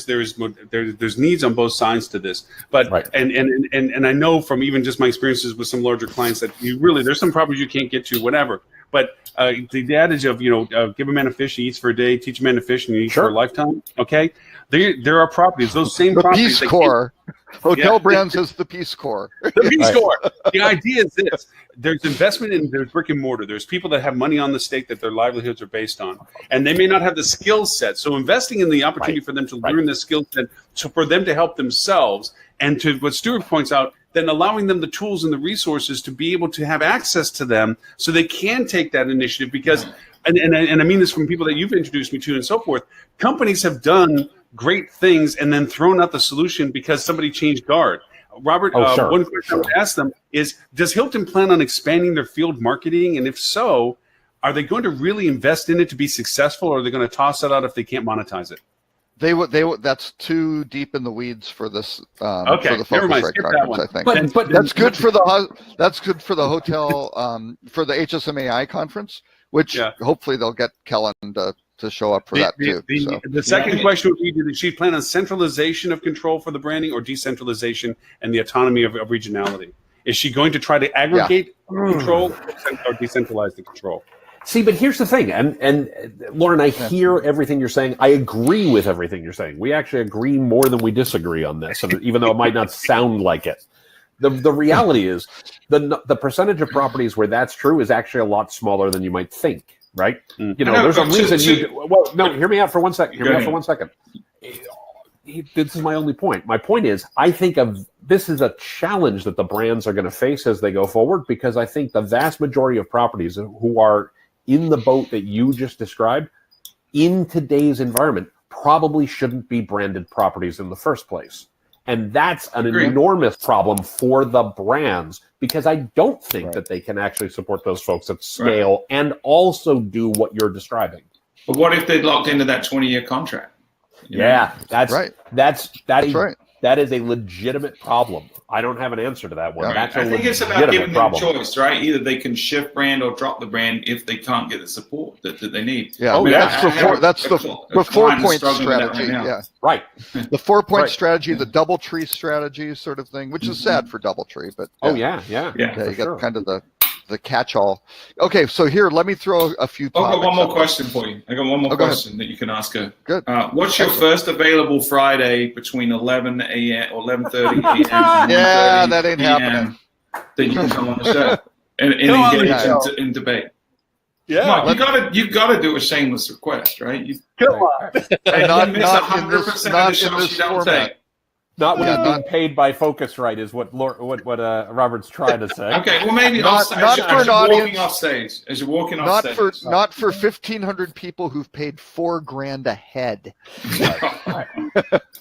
Speaker 1: needs on both sides to this, but and I know from even just my experiences with some larger clients that there's some properties you can't get to, whatever. But the adage of give a man a fish, he eats for a day; teach a man to fish, and he eats for a lifetime. Okay, there are properties, those same properties.
Speaker 2: Peace Corps. Hotel Brands is the Peace Corps.
Speaker 1: The Peace Corps. The idea is this: there's investment in there's brick and mortar. There's people that have money on the stake that their livelihoods are based on, and they may not have the skill set. So investing in the opportunity for them to learn the skill set, for them to help themselves, and to what Stuart points out, then allowing them the tools and the resources to be able to have access to them, so they can take that initiative. Because, and I mean this from people that you've introduced me to and so forth, companies have done great things and then thrown out the solution because somebody changed guard. Robert, one question I would ask them is, does Hilton plan on expanding their field marketing? And if so, are they going to really invest in it to be successful, or are they going to toss it out if they can't monetize it?
Speaker 2: They would. That's too deep in the weeds for this. For the
Speaker 1: never mind.
Speaker 2: Focusrite conference, I think.
Speaker 4: But
Speaker 2: that's good for the hotel for the HSMAI conference, which hopefully they'll get Kellen to show up for that too.
Speaker 1: The second question would be: did she plan on centralization of control for the branding, or decentralization and the autonomy of regionality? Is she going to try to aggregate control or decentralize the control?
Speaker 4: See, but here's the thing, and Lauren, I hear everything you're saying. I agree with everything you're saying. We actually agree more than we disagree on this, even though it might not sound like it. The reality is the percentage of properties where that's true is actually a lot smaller than you might think, right? There's a reason hear me out for 1 second. This is my only point. My point is, I think this is a challenge that the brands are going to face as they go forward, because I think the vast majority of properties who are in the boat that you just described in today's environment probably shouldn't be branded properties in the first place. And that's an enormous problem for the brands, because I don't think that they can actually support those folks at scale and also do what you're describing.
Speaker 3: But what if they're locked into that 20-year contract?
Speaker 4: That's right. That is a legitimate problem. I don't have an answer to that one.
Speaker 3: Right. I think it's about giving them choice, right? Either they can shift brand or drop the brand if they can't get the support that they need.
Speaker 2: Yeah, that's the 4-point strategy.
Speaker 4: Right.
Speaker 2: The 4-point strategy, the DoubleTree strategy, sort of thing, which is sad for DoubleTree, but you got kind of the catch-all. Okay, so here, let me throw a few topics.
Speaker 3: I've got one more question for you. I got one more question that you can ask her.
Speaker 2: Good.
Speaker 3: What's your first available Friday between 11 a.m. or 11:30 a.m.
Speaker 2: Yeah, that ain't happening.
Speaker 3: That you can come on the show and engage in debate.
Speaker 1: Yeah,
Speaker 3: you gotta do a shameless request, right?
Speaker 1: Come on.
Speaker 2: Not in this format.
Speaker 4: Not when you're being paid by Focusrite is what Robert's trying to say.
Speaker 3: Okay, well maybe not for an audience. As you're walking off stage.
Speaker 2: Not for 1,500 people who've paid $4,000 a head.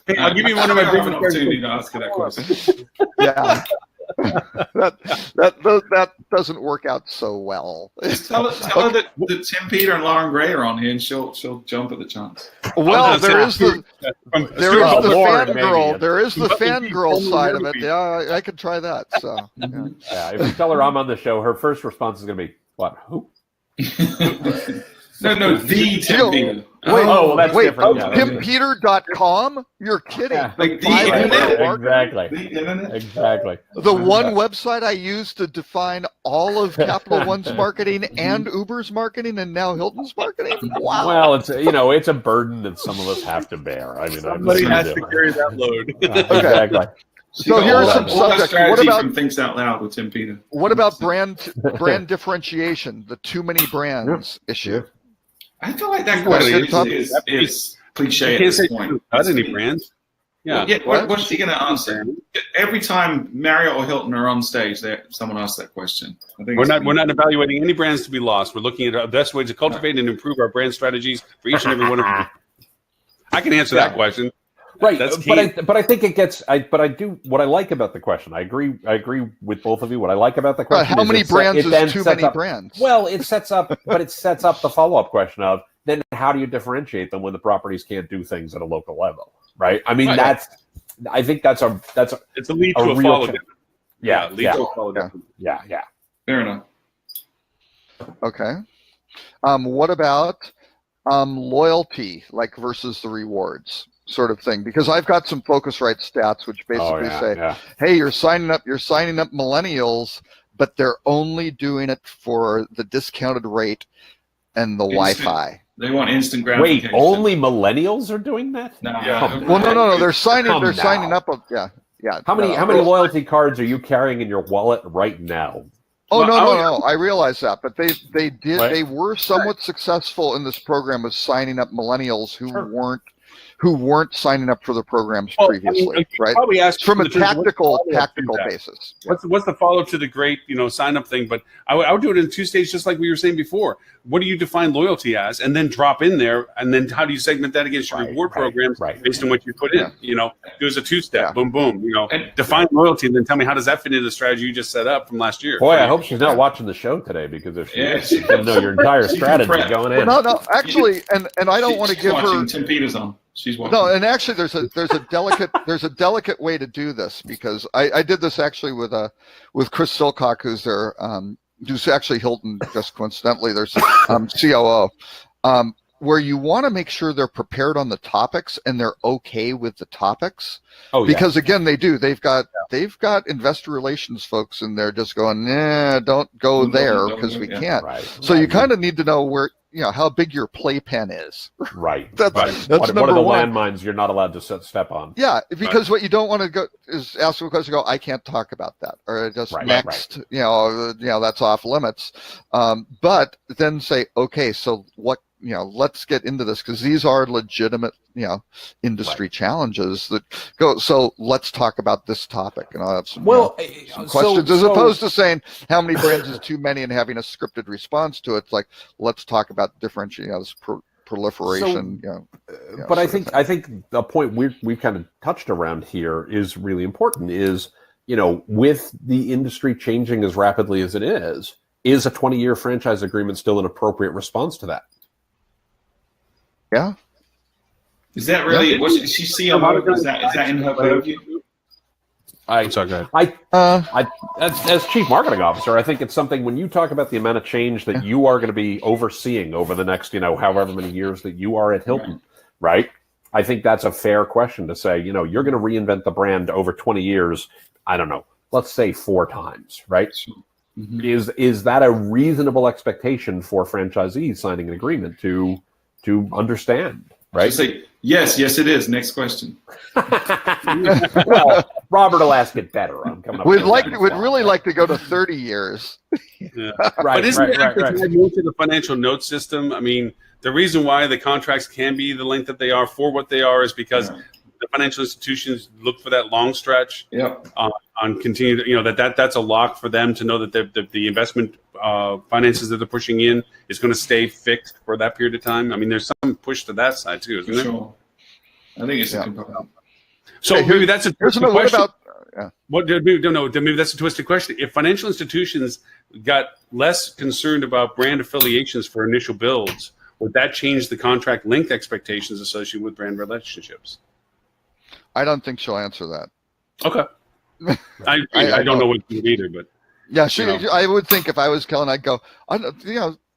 Speaker 1: Hey, I'll give you one of my brief
Speaker 3: opportunity to ask you that question.
Speaker 2: Yeah. that doesn't work out so well.
Speaker 3: Tell her that Tim Peter and Lauren Gray are on here, and she'll jump at the chance.
Speaker 2: Well, there is the fangirl.
Speaker 4: maybe.
Speaker 2: There is the fangirl side of it. Yeah, I could try that. So
Speaker 4: Yeah, if you tell her I'm on the show, her first response is going to be, "What? Who?"
Speaker 3: No, the Tim Peter.
Speaker 4: Well, that's
Speaker 2: wait,
Speaker 4: different. Yeah,
Speaker 2: TimPeter.com? You're kidding.
Speaker 3: Like the
Speaker 2: Five
Speaker 3: internet.
Speaker 2: market-
Speaker 4: Exactly.
Speaker 2: The one website I used to define all of Capital One's marketing and Uber's marketing and now Hilton's marketing. Wow.
Speaker 4: Well, it's a burden that some of us have to bear. I mean,
Speaker 1: Somebody has to carry that load.
Speaker 4: Exactly.
Speaker 2: So here's some subjects. What about
Speaker 3: from Thinks Out Loud with Tim Peter?
Speaker 2: What about brand differentiation? The too many brands issue.
Speaker 3: I feel like that question is cliche at this point.
Speaker 1: Not any brands. Yeah.
Speaker 3: What's he going to answer? Every time Marriott or Hilton are on stage, someone asks that question. I think
Speaker 1: we're not evaluating any brands to be lost. We're looking at the best ways to cultivate and improve our brand strategies for each and every one of them. I can answer that question.
Speaker 4: Right,
Speaker 1: That's key.
Speaker 4: but I think it gets. But I do what I like about the question. I agree with both of you. What I like about the question.
Speaker 2: How many brands is too many brands?
Speaker 4: Well, it sets up the follow-up question of then how do you differentiate them when the properties can't do things at a local level, right? I mean, I think that's a
Speaker 1: it's a lead to a follow.
Speaker 4: Yeah,
Speaker 1: lead to a follow.
Speaker 4: Yeah.
Speaker 3: Fair enough.
Speaker 2: Okay. What about loyalty, like versus the rewards? Sort of thing, because I've got some Focusrite stats which basically say, hey, you're signing up millennials, but they're only doing it for the discounted rate and the Wi-Fi.
Speaker 3: They want instant gratification.
Speaker 4: Wait, only millennials are doing that?
Speaker 3: No.
Speaker 2: Well, no. They're signing up. Yeah.
Speaker 4: How many loyalty cards are you carrying in your wallet right now?
Speaker 2: Oh, no. I realize that, but they were somewhat successful in this program of signing up millennials who weren't signing up for the programs previously, right?
Speaker 1: Probably ask
Speaker 2: from a tactical basis.
Speaker 1: Yeah. What's the follow-up to the great, sign-up thing? But I would do it in two stages, just like we were saying before. What do you define loyalty as? And then drop in there, and then how do you segment that against your reward programs based on what you put in? Do as a two-step, boom, boom. And define loyalty, and then tell me how does that fit into the strategy you just set up from last year?
Speaker 4: Boy, I hope she's not watching the show today, because if she is, she's going to know your entire strategy going in.
Speaker 2: Well, no, actually, and I don't want to give her.
Speaker 3: Tim Peters on. She's watching.
Speaker 2: No, and actually, there's a delicate way to do this, because I did this actually with Chris Silcock, who's actually Hilton, just coincidentally, there's COO, where you want to make sure they're prepared on the topics and they're okay with the topics. Oh, because again, they've got investor relations folks in there just going, nah, don't go there because we can't. So you kind of need to know where. How big your playpen is.
Speaker 4: Right.
Speaker 2: That's
Speaker 4: what are the
Speaker 2: one.
Speaker 4: landmines you're not allowed to step on?
Speaker 2: Yeah, because what you don't want to go is ask them a question. Go, I can't talk about that, or just next. That's off limits. But then say, okay, so what? Let's get into this, because these are legitimate, industry challenges that go. So let's talk about this topic, and I'll have some, some questions, as opposed to saying how many brands is too many and having a scripted response to it. It's like, let's talk about differentiating this proliferation.
Speaker 4: But I think the point we've kind of touched around here is really important. Is with the industry changing as rapidly as it is a 20-year franchise agreement still an appropriate response to that?
Speaker 2: Yeah.
Speaker 3: Is that really? What did she see? Is that in her purview?
Speaker 1: As
Speaker 4: chief marketing officer, I think it's something when you talk about the amount of change that you are going to be overseeing over the next, however many years that you are at Hilton, right? I think that's a fair question to say, you're going to reinvent the brand over 20 years. I don't know. Let's say 4 times, right? Mm-hmm. Is that a reasonable expectation for franchisees signing an agreement to understand, right?
Speaker 3: Say, yes, it is. Next question.
Speaker 4: Well, Robert will ask it better. I'm coming up.
Speaker 2: We'd really like to go to 30 years.
Speaker 1: Yeah. But isn't that to the financial note system? I mean, the reason why the contracts can be the length that they are for what they are is because the financial institutions look for that long stretch. On continued, that's a lock for them to know that the investment finances that they're pushing in is going to stay fixed for that period of time. I mean, there's some push to that side too, isn't there?
Speaker 3: Sure. I think it's a component.
Speaker 1: So maybe that's a
Speaker 2: question. Yeah.
Speaker 1: What no, maybe that's a twisted question. If financial institutions got less concerned about brand affiliations for initial builds, would that change the contract length expectations associated with brand relationships?
Speaker 2: I don't think she'll answer that.
Speaker 1: Okay. I don't know what you either, but
Speaker 2: yeah, I would think if I was Kellen, I'd go,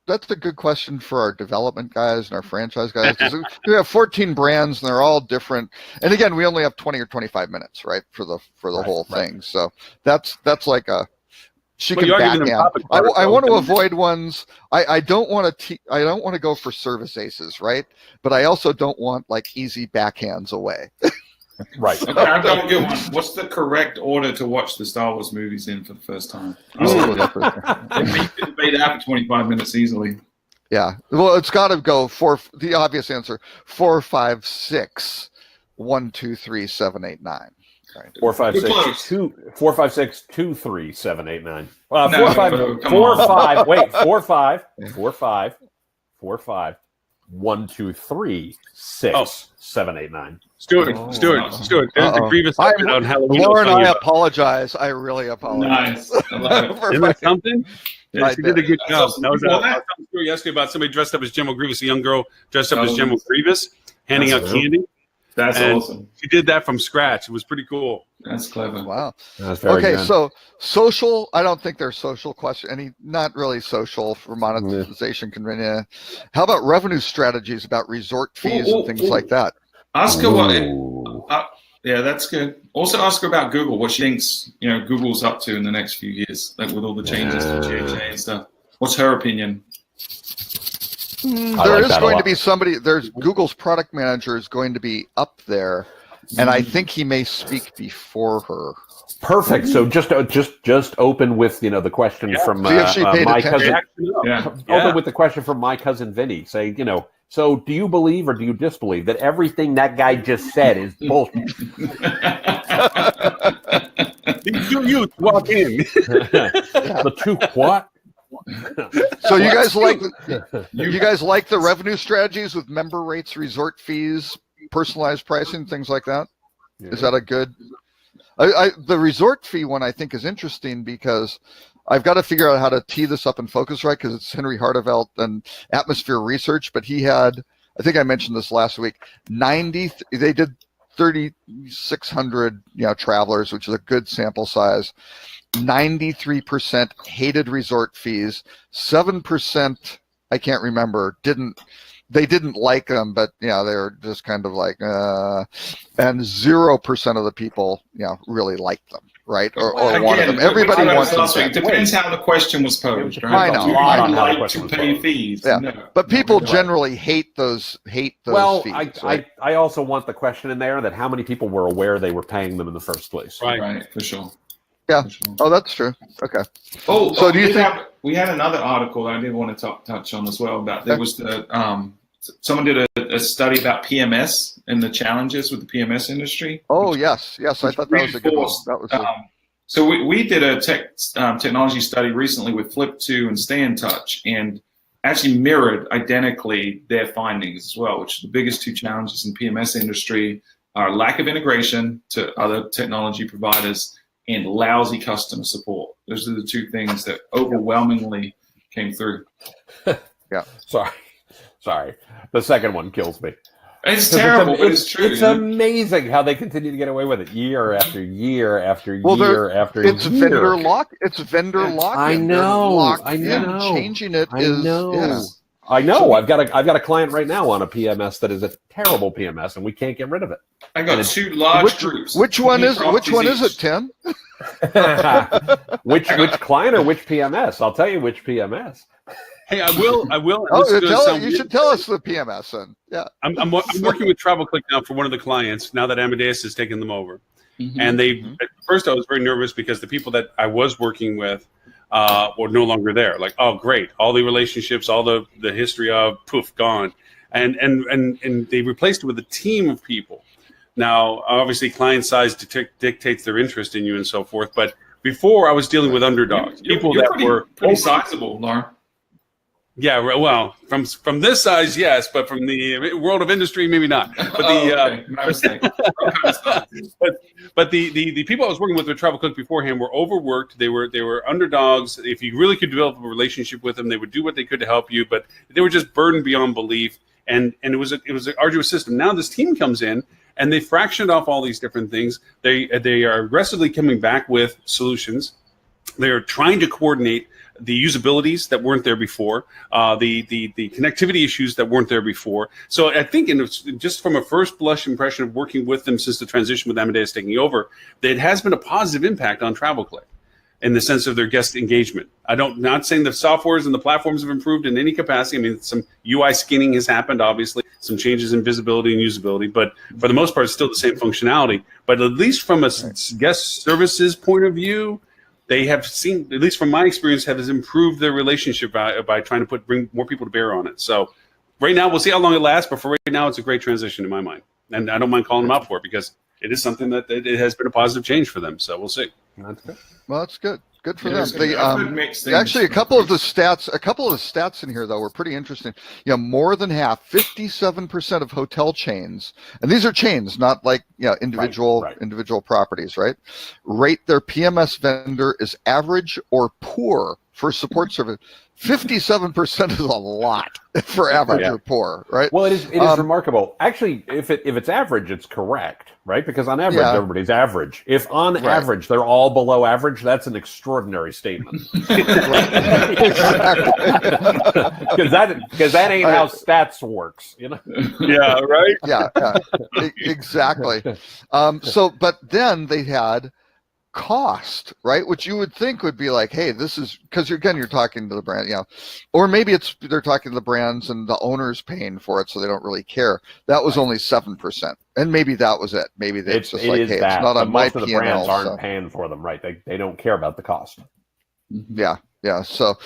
Speaker 2: that's a good question for our development guys and our franchise guys. We have 14 brands and they're all different. And again, we only have 20 or 25 minutes, right, for the whole thing. So that's like she can backhand. I want to avoid ones. I don't want to go for service aces, right? But I also don't want like easy backhands away.
Speaker 4: Right.
Speaker 3: Okay, I've got a good one. What's the correct order to watch the Star Wars movies in for the first time? You can debate that for 25 minutes easily.
Speaker 2: Yeah. Well, it's got to go the obvious answer, 4, 5, 6, 1, 2, 3, 7, 8, 9. Right.
Speaker 4: 4, 5, 6, 2, 4, 5, 6, 2, 3, 7, 8, 9. 4, 5, 1, 2, 3, 6, 7, 8, 9.
Speaker 1: Stuart, there's the grievous on Halloween.
Speaker 2: Lauren, I apologize. I really apologize.
Speaker 3: Nice. I love it.
Speaker 1: Isn't that something? Yes, you did a good job.
Speaker 3: That was
Speaker 1: I was telling a story yesterday about somebody dressed up as General Grievous, a young girl dressed up as General Grievous, handing out candy.
Speaker 3: That's awesome.
Speaker 1: She did that from scratch. It was pretty cool.
Speaker 3: That's clever.
Speaker 2: Wow.
Speaker 4: That's very good.
Speaker 2: So social, I don't think there's social question. Not really social for monetization. How about revenue strategies about resort fees and things like that?
Speaker 3: Ask her what. Yeah, that's good. Also, ask her about Google. What she thinks Google's up to in the next few years, like with all the changes to GHA and stuff. What's her opinion?
Speaker 2: There is going to be somebody. There's Google's product manager is going to be up there, and I think he may speak before her.
Speaker 4: Perfect. So just open with the question from my cousin. Open with the question from my cousin Vinny. Say So do you believe or do you disbelieve that everything that guy just said is bullshit?
Speaker 1: These two youth walk in.
Speaker 4: The two what?
Speaker 2: So you guys like the revenue strategies with member rates, resort fees, personalized pricing, things like that? Yeah. Is that a good? The resort fee one I think is interesting because I've got to figure out how to tee this up and focus right because it's Henry Hartevelt and Atmosphere Research, but he had, I think I mentioned this last week, they did 3,600 travelers, which is a good sample size. 93% hated resort fees. 7%, I can't remember, didn't like them, but they were just kind of like, and 0% of the people, really liked them, right? Or wanted them. Everybody wants them.
Speaker 3: It depends how the question was posed, right?
Speaker 2: I know.
Speaker 3: I like to pay fees.
Speaker 2: Yeah. No. But people generally hate those fees.
Speaker 4: I also want the question in there that how many people were aware they were paying them in the first place.
Speaker 3: Right, for sure.
Speaker 2: Yeah. Oh, that's true. Okay.
Speaker 3: So do you think we had another article that I did want to touch on as well about there was the someone did a study about PMS and the challenges with the PMS industry.
Speaker 2: Oh yes, I thought that was a good one. That was
Speaker 3: so we did a technology study recently with Flip2 and Stay in Touch and actually mirrored identically their findings as well, which are the biggest two challenges in PMS industry are lack of integration to other technology providers and lousy customer support. Those are the two things that overwhelmingly came through.
Speaker 2: Yeah.
Speaker 4: Sorry. The second one kills me.
Speaker 3: It's terrible, but it's true.
Speaker 4: It's amazing how they continue to get away with it year after year after year after year.
Speaker 2: It's vendor lock. It's vendor lock.
Speaker 4: I know.
Speaker 2: Changing it is. Yeah.
Speaker 4: I know. I've got a client right now on a PMS that is a terrible PMS, and we can't get rid of it.
Speaker 3: I got two large groups.
Speaker 2: Which one is it, Tim?
Speaker 4: Which client or which PMS? I'll tell you which PMS.
Speaker 1: Hey, I will.
Speaker 2: You should tell us the PMS then. Yeah.
Speaker 1: I'm working with TravelClick now for one of the clients now that Amadeus has taken them over. Mm-hmm. And at first I was very nervous because the people that I was working with were no longer there. Like, oh, great. All the relationships, all the history of poof, gone. And they replaced it with a team of people. Now, obviously, client size dictates their interest in you and so forth. But before, I was dealing with underdogs, people that were
Speaker 3: pretty sizable, Laura.
Speaker 1: Yeah, well, from this size, yes, but from the world of industry, maybe not. But
Speaker 3: My mistake.
Speaker 1: but the people I was working with Travel Cook beforehand were overworked. They were underdogs. If you really could develop a relationship with them, they would do what they could to help you. But they were just burdened beyond belief, and it was an arduous system. Now this team comes in and they fractioned off all these different things. They are aggressively coming back with solutions. They are trying to coordinate the usabilities that weren't there before, the connectivity issues that weren't there before. So I think, just from a first blush impression of working with them since the transition with Amadeus taking over, that it has been a positive impact on TravelClick in the sense of their guest engagement. Not saying the softwares and the platforms have improved in any capacity. I mean, some UI skinning has happened, obviously, some changes in visibility and usability, but for the most part, it's still the same functionality. But at least from a guest services point of view, they have seen, at least from my experience, has improved their relationship by trying to bring more people to bear on it. So right now, we'll see how long it lasts, but for right now, it's a great transition in my mind. And I don't mind calling them out for it because it is something that it has been a positive change for them. So we'll see.
Speaker 4: That's good.
Speaker 2: Well, that's good. Good for them.
Speaker 3: Actually,
Speaker 2: a couple of the stats in here though were pretty interesting. More than half, 57% of hotel chains, and these are chains, not like individual properties, right? Rate their PMS vendor as average or poor for support service. 57% is a lot for average or poor, right?
Speaker 4: Well, it is remarkable. Actually, if it's average, it's correct, right? Because on average, everybody's average. If on average they're all below average, that's an extraordinary statement. Because that ain't how stats works, you know?
Speaker 1: Yeah, right?
Speaker 2: Yeah, exactly. But then they had cost, right? Which you would think would be like, hey, this is because you're talking to the brand, or maybe they're talking to the brands and the owner's paying for it, so they don't really care. That was only 7%, and maybe that was it. Maybe it's just like, hey, it's not on my P&L.
Speaker 4: Most of the brands aren't paying for them, right? They don't care about the cost.
Speaker 2: Yeah. So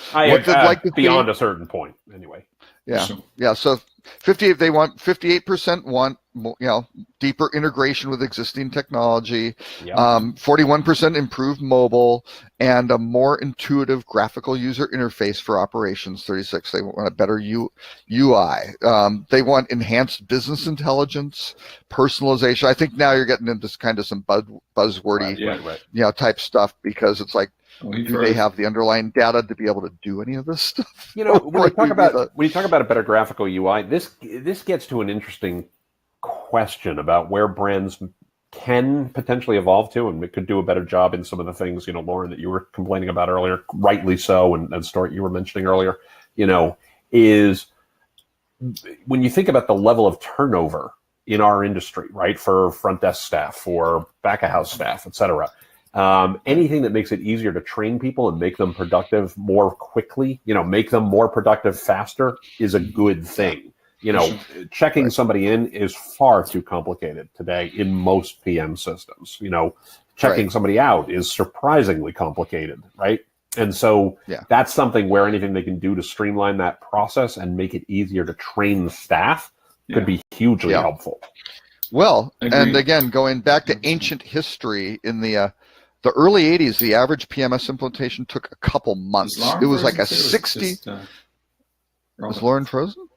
Speaker 4: beyond a certain point, anyway.
Speaker 2: Yeah. So 58% want deeper integration with existing technology. 41% improved mobile and a more intuitive graphical user interface for operations. 36. They want a better UI. They want enhanced business intelligence, personalization. I think now you're getting into kind of some buzzwordy, type stuff because it's like, do they have the underlying data to be able to do any of this stuff?
Speaker 4: When you talk about a better graphical UI, this gets to an interesting question about where brands can potentially evolve to, and it could do a better job in some of the things, Lauren, that you were complaining about earlier, rightly so, and Stuart, you were mentioning earlier, is when you think about the level of turnover in our industry, right, for front desk staff, for back of house staff, et cetera. Anything that makes it easier to train people and make them productive more quickly, make them more productive faster is a good thing. Checking somebody in is far too complicated today in most PM systems. Checking somebody out is surprisingly complicated, right? And so that's something where anything they can do to streamline that process and make it easier to train the staff could be hugely helpful.
Speaker 2: Well, and again, going back to ancient history in the early 80s, the average PMS implementation took a couple months. It was like a 60. Is Lauren frozen?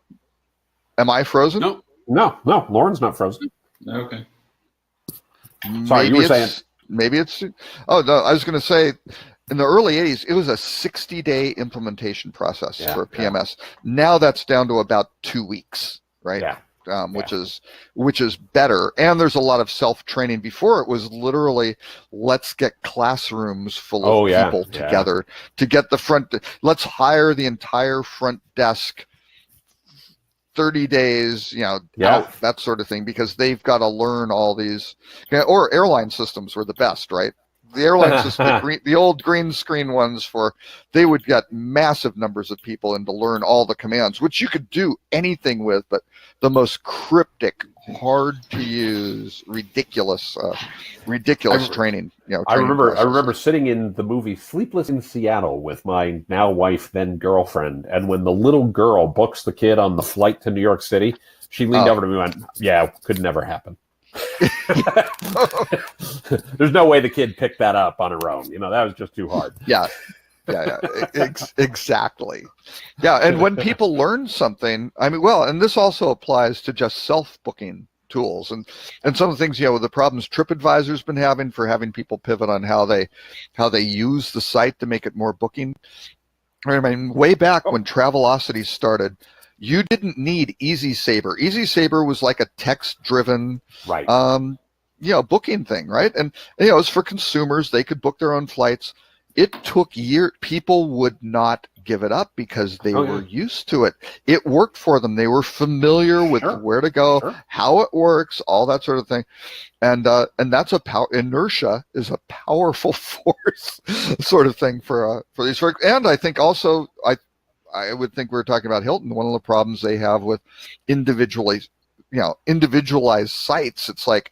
Speaker 2: Am I frozen?
Speaker 4: No, Lauren's not frozen.
Speaker 3: Okay.
Speaker 4: Sorry, you were saying.
Speaker 2: Maybe it's. Oh, no, I was going to say, in the early 80s, it was a 60-day implementation process for PMS. Now that's down to about 2 weeks, right?
Speaker 4: Yeah.
Speaker 2: Which is better, and there's a lot of self-training. Before it was literally, let's get classrooms full of people together to get the front. Let's hire the entire front desk 30 days, out, that sort of thing, because they've got to learn all these. Or airline systems were the best, right? The airline system, the old green screen ones, they would get massive numbers of people in to learn all the commands, which you could do anything with, but the most cryptic, hard to use, ridiculous training.
Speaker 4: I remember sitting in the movie Sleepless in Seattle with my now wife, then girlfriend, and when the little girl books the kid on the flight to New York City, she leaned over to me and went, "Yeah, could never happen." There's no way the kid picked that up on her own. That was just too hard.
Speaker 2: Yeah. Exactly. Yeah, and when people learn something, I mean, well, and this also applies to just self-booking tools and some of the things, the problems TripAdvisor's been having for having people pivot on how they use the site to make it more booking. I mean, way back when Travelocity started, you didn't need Easy Saver. Easy Saver was like a text-driven,
Speaker 4: Right.
Speaker 2: Booking thing, right? And it was for consumers; they could book their own flights. It took years. People would not give it up because they were used to it. It worked for them. They were familiar with where to go, how it works, all that sort of thing. And that's inertia is a powerful force sort of thing for these folks. And I think also, I would think we were talking about Hilton. One of the problems they have with individualized sites, it's like,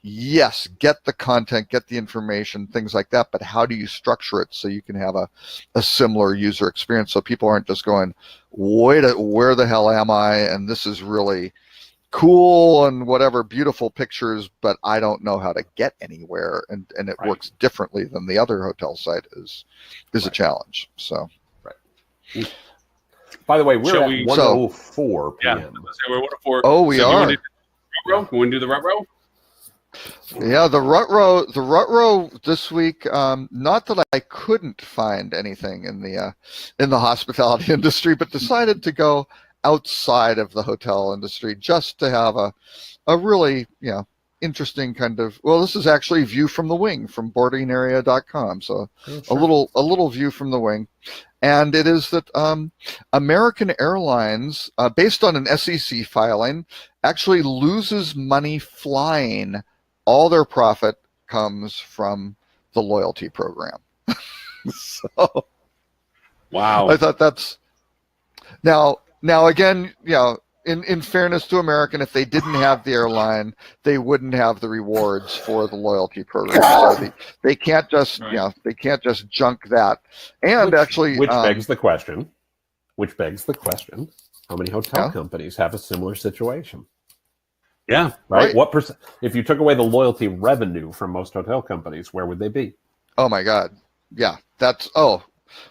Speaker 2: yes, get the content, get the information, things like that, but how do you structure it so you can have a similar user experience so people aren't just going, wait, where the hell am I? And this is really cool and whatever, beautiful pictures, but I don't know how to get anywhere, and it works differently than the other hotel site is a challenge. So,
Speaker 4: by the way, we're at 1:04 p.m.
Speaker 1: Yeah, we're 1:04.
Speaker 2: Oh, we are.
Speaker 1: You want to do the rut row?
Speaker 2: Yeah, the rut row this week. Not that I couldn't find anything in the hospitality industry, but decided to go outside of the hotel industry just to have a really interesting kind of. Well, this is actually view from the wing from boardingarea.com. So a little view from the wing, and it is that American Airlines, based on an SEC filing, actually loses money flying. All their profit comes from the loyalty program. So,
Speaker 1: wow!
Speaker 2: I thought that's now again, in fairness to American, if they didn't have the airline, they wouldn't have the rewards for the loyalty program. So they can't just they can't just junk that. And which
Speaker 4: begs the question. How many hotel companies have a similar situation?
Speaker 1: Yeah.
Speaker 4: Right. What percent? If you took away the loyalty revenue from most hotel companies, where would they be?
Speaker 2: Oh my God. Yeah.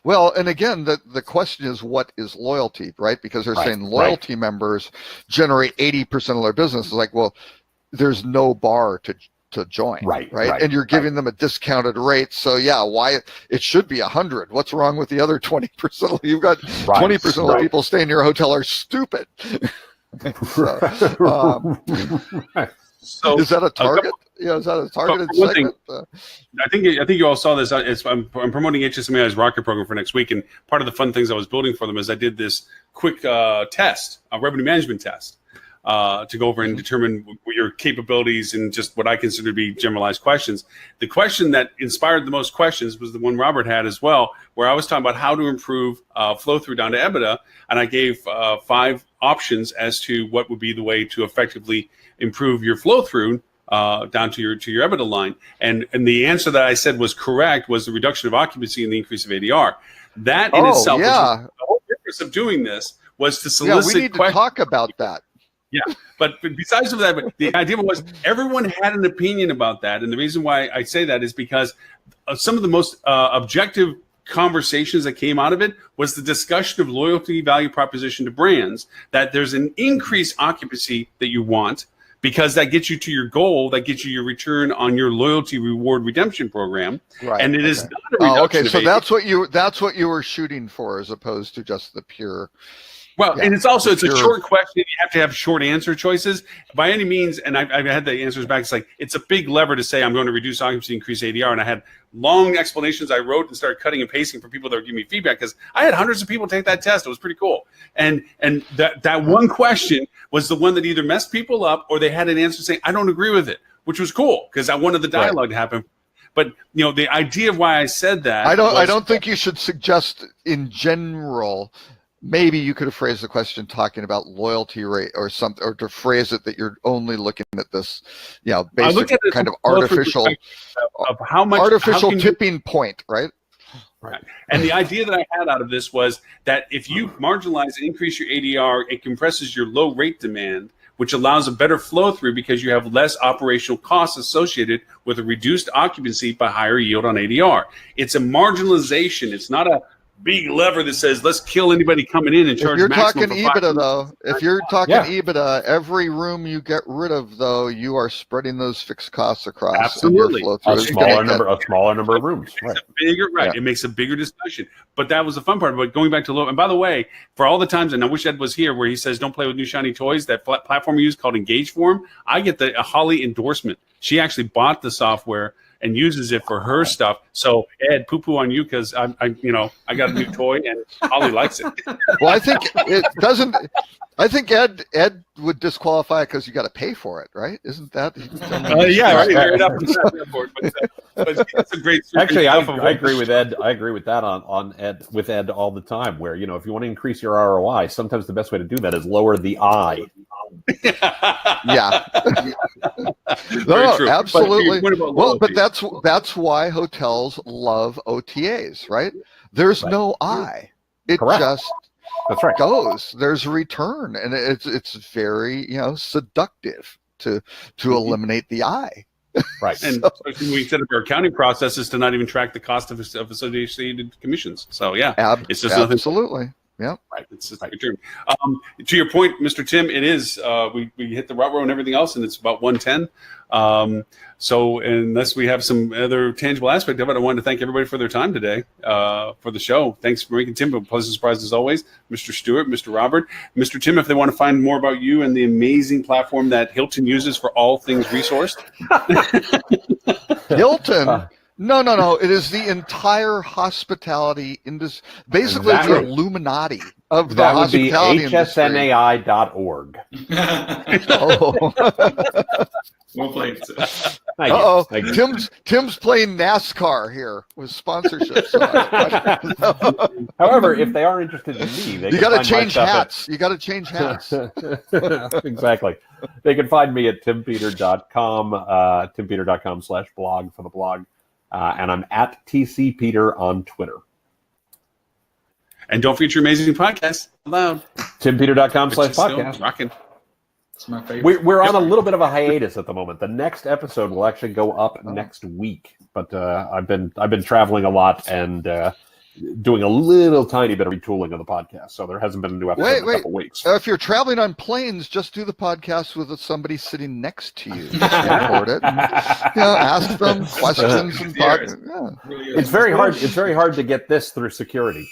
Speaker 2: Well, and again, the question is, what is loyalty, right? Because they're saying loyalty members generate 80% of their business. It's like, well, there's no bar to join, right? And you're giving them a discounted rate. So why it should be 100? What's wrong with the other 20%? You've got 20% of the people staying in your hotel are stupid. So is that a target? Is that a targeted segment?
Speaker 1: I think you all saw this. I'm promoting HSMAI's Rocket program for next week, and part of the fun things I was building for them is I did this quick test, a revenue management test, to go over and determine your capabilities and just what I consider to be generalized questions. The question that inspired the most questions was the one Robert had as well, where I was talking about how to improve flow through down to EBITDA, and I gave 5 options as to what would be the way to effectively improve your flow through down to your EBITDA line. And the answer that I said was correct was the reduction of occupancy and the increase of ADR. That in itself, the whole purpose of doing this was to solicit.
Speaker 2: We need to talk about that.
Speaker 1: Yeah, but besides of that, the idea was everyone had an opinion about that, and the reason why I say that is because some of the most objective conversations that came out of it was the discussion of loyalty value proposition to brands, that there's an increased occupancy that you want because that gets you to your goal, that gets you your return on your loyalty reward redemption program, and it is not a reduction.
Speaker 2: So that's what you were shooting for, as opposed to just the pure.
Speaker 1: Well, and it's a short question. You have to have short answer choices by any means. And I've had the answers back. It's like, it's a big lever to say, I'm going to reduce occupancy, increase ADR. And I had long explanations I wrote and started cutting and pasting for people that were giving me feedback, because I had hundreds of people take that test. It was pretty cool. And that one question was the one that either messed people up or they had an answer saying, I don't agree with it, which was cool because I wanted the dialogue to happen. But the idea of why I said that, I
Speaker 2: don't think you should suggest in general. Maybe you could have phrased the question talking about loyalty rate or something, or to phrase it that you're only looking at this, basic kind of artificial
Speaker 1: of how much
Speaker 2: artificial tipping point, right?
Speaker 1: Right. And the idea that I had out of this was that if you marginalize and increase your ADR, it compresses your low rate demand, which allows a better flow through because you have less operational costs associated with a reduced occupancy by higher yield on ADR. It's a marginalization. It's not a big lever that says let's kill anybody coming in and charge.
Speaker 2: If you're
Speaker 1: maximum
Speaker 2: talking
Speaker 1: for
Speaker 2: EBITDA though, if you're talking
Speaker 4: Yeah.
Speaker 2: EBITDA, every room you get rid of though, you are spreading those fixed costs across.
Speaker 1: Absolutely.
Speaker 2: And your flow
Speaker 4: A
Speaker 2: through is gonna
Speaker 4: smaller number of rooms. Right.
Speaker 1: Right. It makes a bigger discussion. But that was the fun part. But going back to low, and by the way, for all the times, and I wish Ed was here, where he says don't play with new shiny toys, that platform we use called Engage Forum, I get a Holly endorsement. She actually bought the software and uses it for her stuff. So Ed, poo-poo on you because I got a new toy and Holly likes it.
Speaker 2: Well, I think it doesn't. I think Ed would disqualify because you got to pay for it, right? Isn't that?
Speaker 1: Yeah, right. Fair enough. But it's a great.
Speaker 4: Actually, I agree with Ed. I agree with that on Ed with Ed all the time. Where if you want to increase your ROI, sometimes the best way to do that is lower the I.
Speaker 2: Yeah.
Speaker 1: Very true.
Speaker 2: Absolutely.
Speaker 1: Well,
Speaker 2: but that's why hotels love OTAs, right? There's no I. It
Speaker 4: Correct.
Speaker 2: just
Speaker 4: That's right.
Speaker 2: goes. There's a return, and it's very seductive to eliminate the I.
Speaker 4: Right.
Speaker 1: And especially when we set up our accounting processes to not even track the cost of associated commissions. So yeah, it's just nothing.
Speaker 2: Absolutely. Yeah.
Speaker 1: Right. It's just return. To your point, Mr. Tim, it is we hit the route row and everything else, and it's about 1:10. So unless we have some other tangible aspect of it, I wanted to thank everybody for their time today for the show. Thanks for making Tim a pleasant surprise as always, Mr. Stewart, Mr. Robert, Mr. Tim. If they want to find more about you and the amazing platform that Hilton uses for all things resourced,
Speaker 2: Hilton. No. It is the entire hospitality industry, basically the Illuminati of the hospitality industry.
Speaker 4: HSNAI.org.
Speaker 2: Oh.
Speaker 3: Well played.
Speaker 2: Uh-oh. Tim's playing NASCAR here with sponsorship.
Speaker 4: However, if they are interested in me,
Speaker 2: you got to change hats. You got to change hats.
Speaker 4: Exactly. They can find me at timpeter.com, timpeter.com/blog for the blog. And I'm at TCPeter on Twitter.
Speaker 1: and don't forget your amazing podcast. Loud.
Speaker 4: timpeter.com/podcast.
Speaker 1: Rocking.
Speaker 3: It's my favorite.
Speaker 4: We're on a little bit of a hiatus at the moment. The next episode will actually go up next week, but I've been traveling a lot and doing a little tiny bit of retooling of the podcast, so there hasn't been a new episode in a couple weeks.
Speaker 2: If you're traveling on planes, just do the podcast with somebody sitting next to you. Record it. And, ask them questions and talk. Yeah.
Speaker 4: It's very hard. It's very hard to get this through security.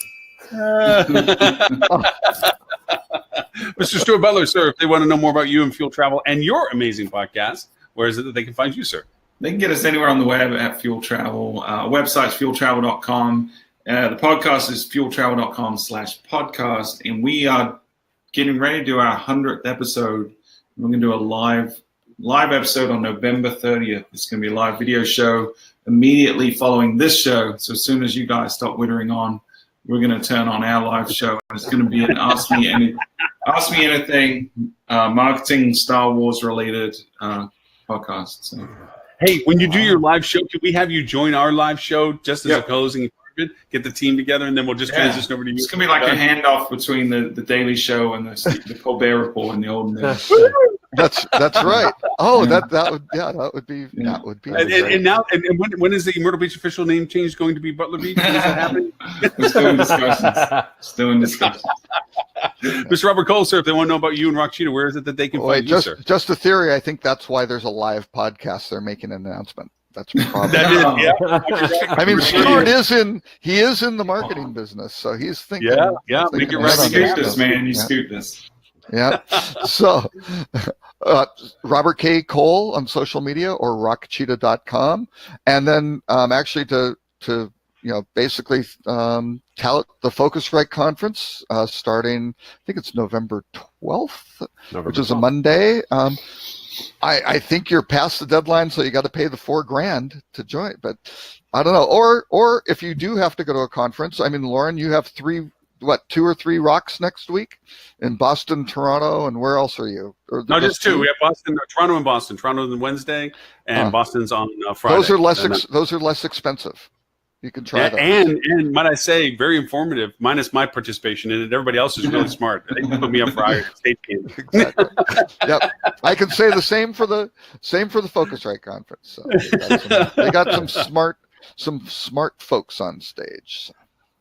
Speaker 1: Mr. Stuart Butler, sir, if they want to know more about you and Fuel Travel and your amazing podcast, where is it that they can find you, sir?
Speaker 3: They can get us anywhere on the web at Fuel Travel. Website's fueltravel.com. The podcast is fueltravel.com/podcast. And we are getting ready to do our 100th episode. We're going to do a live episode on November 30th. It's going to be a live video show immediately following this show. So as soon as you guys stop wittering on, we're going to turn on our live show. And it's going to be an Ask Me Anything, marketing, Star Wars related podcast. So.
Speaker 1: Hey, when you do your live show, can we have you join our live show just as a closing? Get the team together, and then we'll just transition over to you.
Speaker 3: It's going to be like a handoff between the Daily Show and the Colbert Report in the old days.
Speaker 2: That's right. Oh, that would be.
Speaker 1: And now, when is the Myrtle Beach official name change going to be Butler Beach? Is that happening?
Speaker 3: We're still in discussions.
Speaker 1: Mr. Robert Cole, sir, if they want to know about you and Rock Cheetah, where is it that they can find you, sir?
Speaker 2: Just a theory. I think that's why there's a live podcast. They're making an announcement. That's probably. I mean, Stuart is in the marketing business, so he's thinking.
Speaker 3: Make it right. You scooped us, man. You scooped us.
Speaker 2: Yeah. So, Robert K. Cole on social media or rockcheetah.com, and then actually to basically tout the Focusrite conference starting. I think it's November 12th, which is a Monday. I think you're past the deadline, so you got to pay the $4,000 to join. But I don't know. Or if you do have to go to a conference, I mean, Lauren, you have 2 or 3 rocks next week in Boston, Toronto, and where else are you?
Speaker 1: No, just 2. We have Toronto and Boston. Toronto's on Wednesday, and Boston's on Friday.
Speaker 2: Those are less expensive. You can try those.
Speaker 1: And might I say, very informative, minus my participation in it. Everybody else is really smart. They can put me up for higher state candy.
Speaker 2: Exactly. Yep. I can say the same for the Focusrite conference. So they got some smart folks on stage.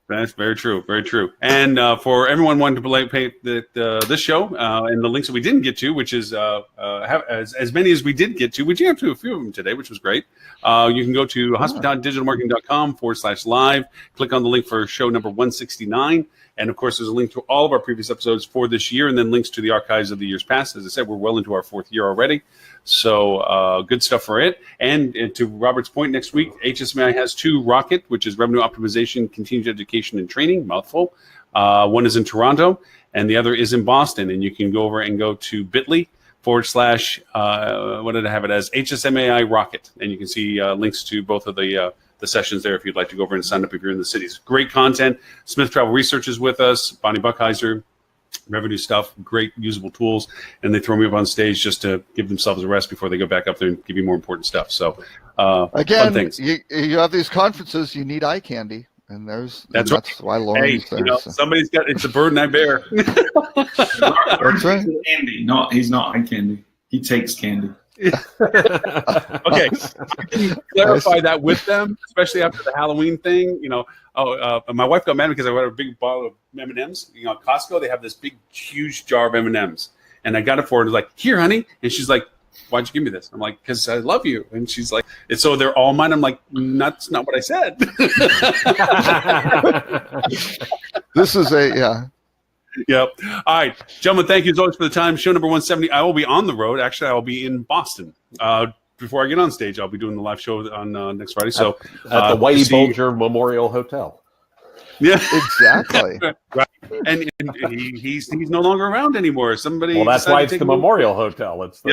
Speaker 1: That's very true, very true. And for everyone wanting to pay this show and the links that we didn't get to, which is as many as we did get to, we did have to a few of them today, which was great. You can go to hospitalitydigitalmarketing.com/live, click on the link for show number 169. And of course, there's a link to all of our previous episodes for this year, and then links to the archives of the years past. As I said, we're well into our 4th year already. So good stuff for it. And to Robert's point, next week, HSMI has 2 Rocket, which is Revenue Optimization, Continued Education and Training, mouthful. One is in Toronto, and the other is in Boston. And you can go over and go to bit.ly/ what did I have it as? HSMAI Rocket. And you can see links to both of the sessions there if you'd like to go over and sign up if you're in the cities. Great content. Smith Travel Research is with us. Bonnie Buchheiser. Revenue stuff, great usable tools, and they throw me up on stage just to give themselves a rest before they go back up there and give you more important stuff. So,
Speaker 2: again,
Speaker 1: fun things.
Speaker 2: You have these conferences, you need eye candy, and that's why Lauren's there.
Speaker 1: Somebody's got it's a burden I bear.
Speaker 2: That's right.
Speaker 3: Candy, he's not eye candy. He takes candy.
Speaker 1: Okay, I can clarify that with them, especially after the Halloween thing. My wife got mad because I got a big bottle of M&Ms. At Costco, they have this big, huge jar of M&Ms, and I got it for her. And I was like, "Here, honey," and she's like, "Why'd you give me this?" I'm like, "Because I love you." And she's like, "And so they're all mine." I'm like, "That's not what I said."
Speaker 2: This is yeah.
Speaker 1: Yep. All right, gentlemen, thank you as always for the time. Show number 170. I will be on the road. Actually, I will be in Boston. Before I get on stage, I'll be doing the live show on next Friday. So
Speaker 4: at the Whitey Bulger Memorial Hotel.
Speaker 1: Yeah,
Speaker 2: exactly.
Speaker 1: Right. And he's no longer around anymore. Somebody.
Speaker 4: Well, that's why it's the Memorial Hotel. It's the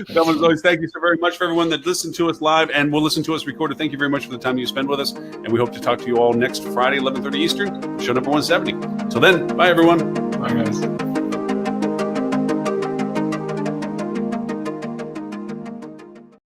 Speaker 1: Gentlemen, as always, thank you so very much for everyone that listened to us live and will listen to us recorded. Thank you very much for the time you spend with us, and we hope to talk to you all next Friday, 11:30 Eastern, show number 170. Till then, bye everyone.
Speaker 3: Bye guys.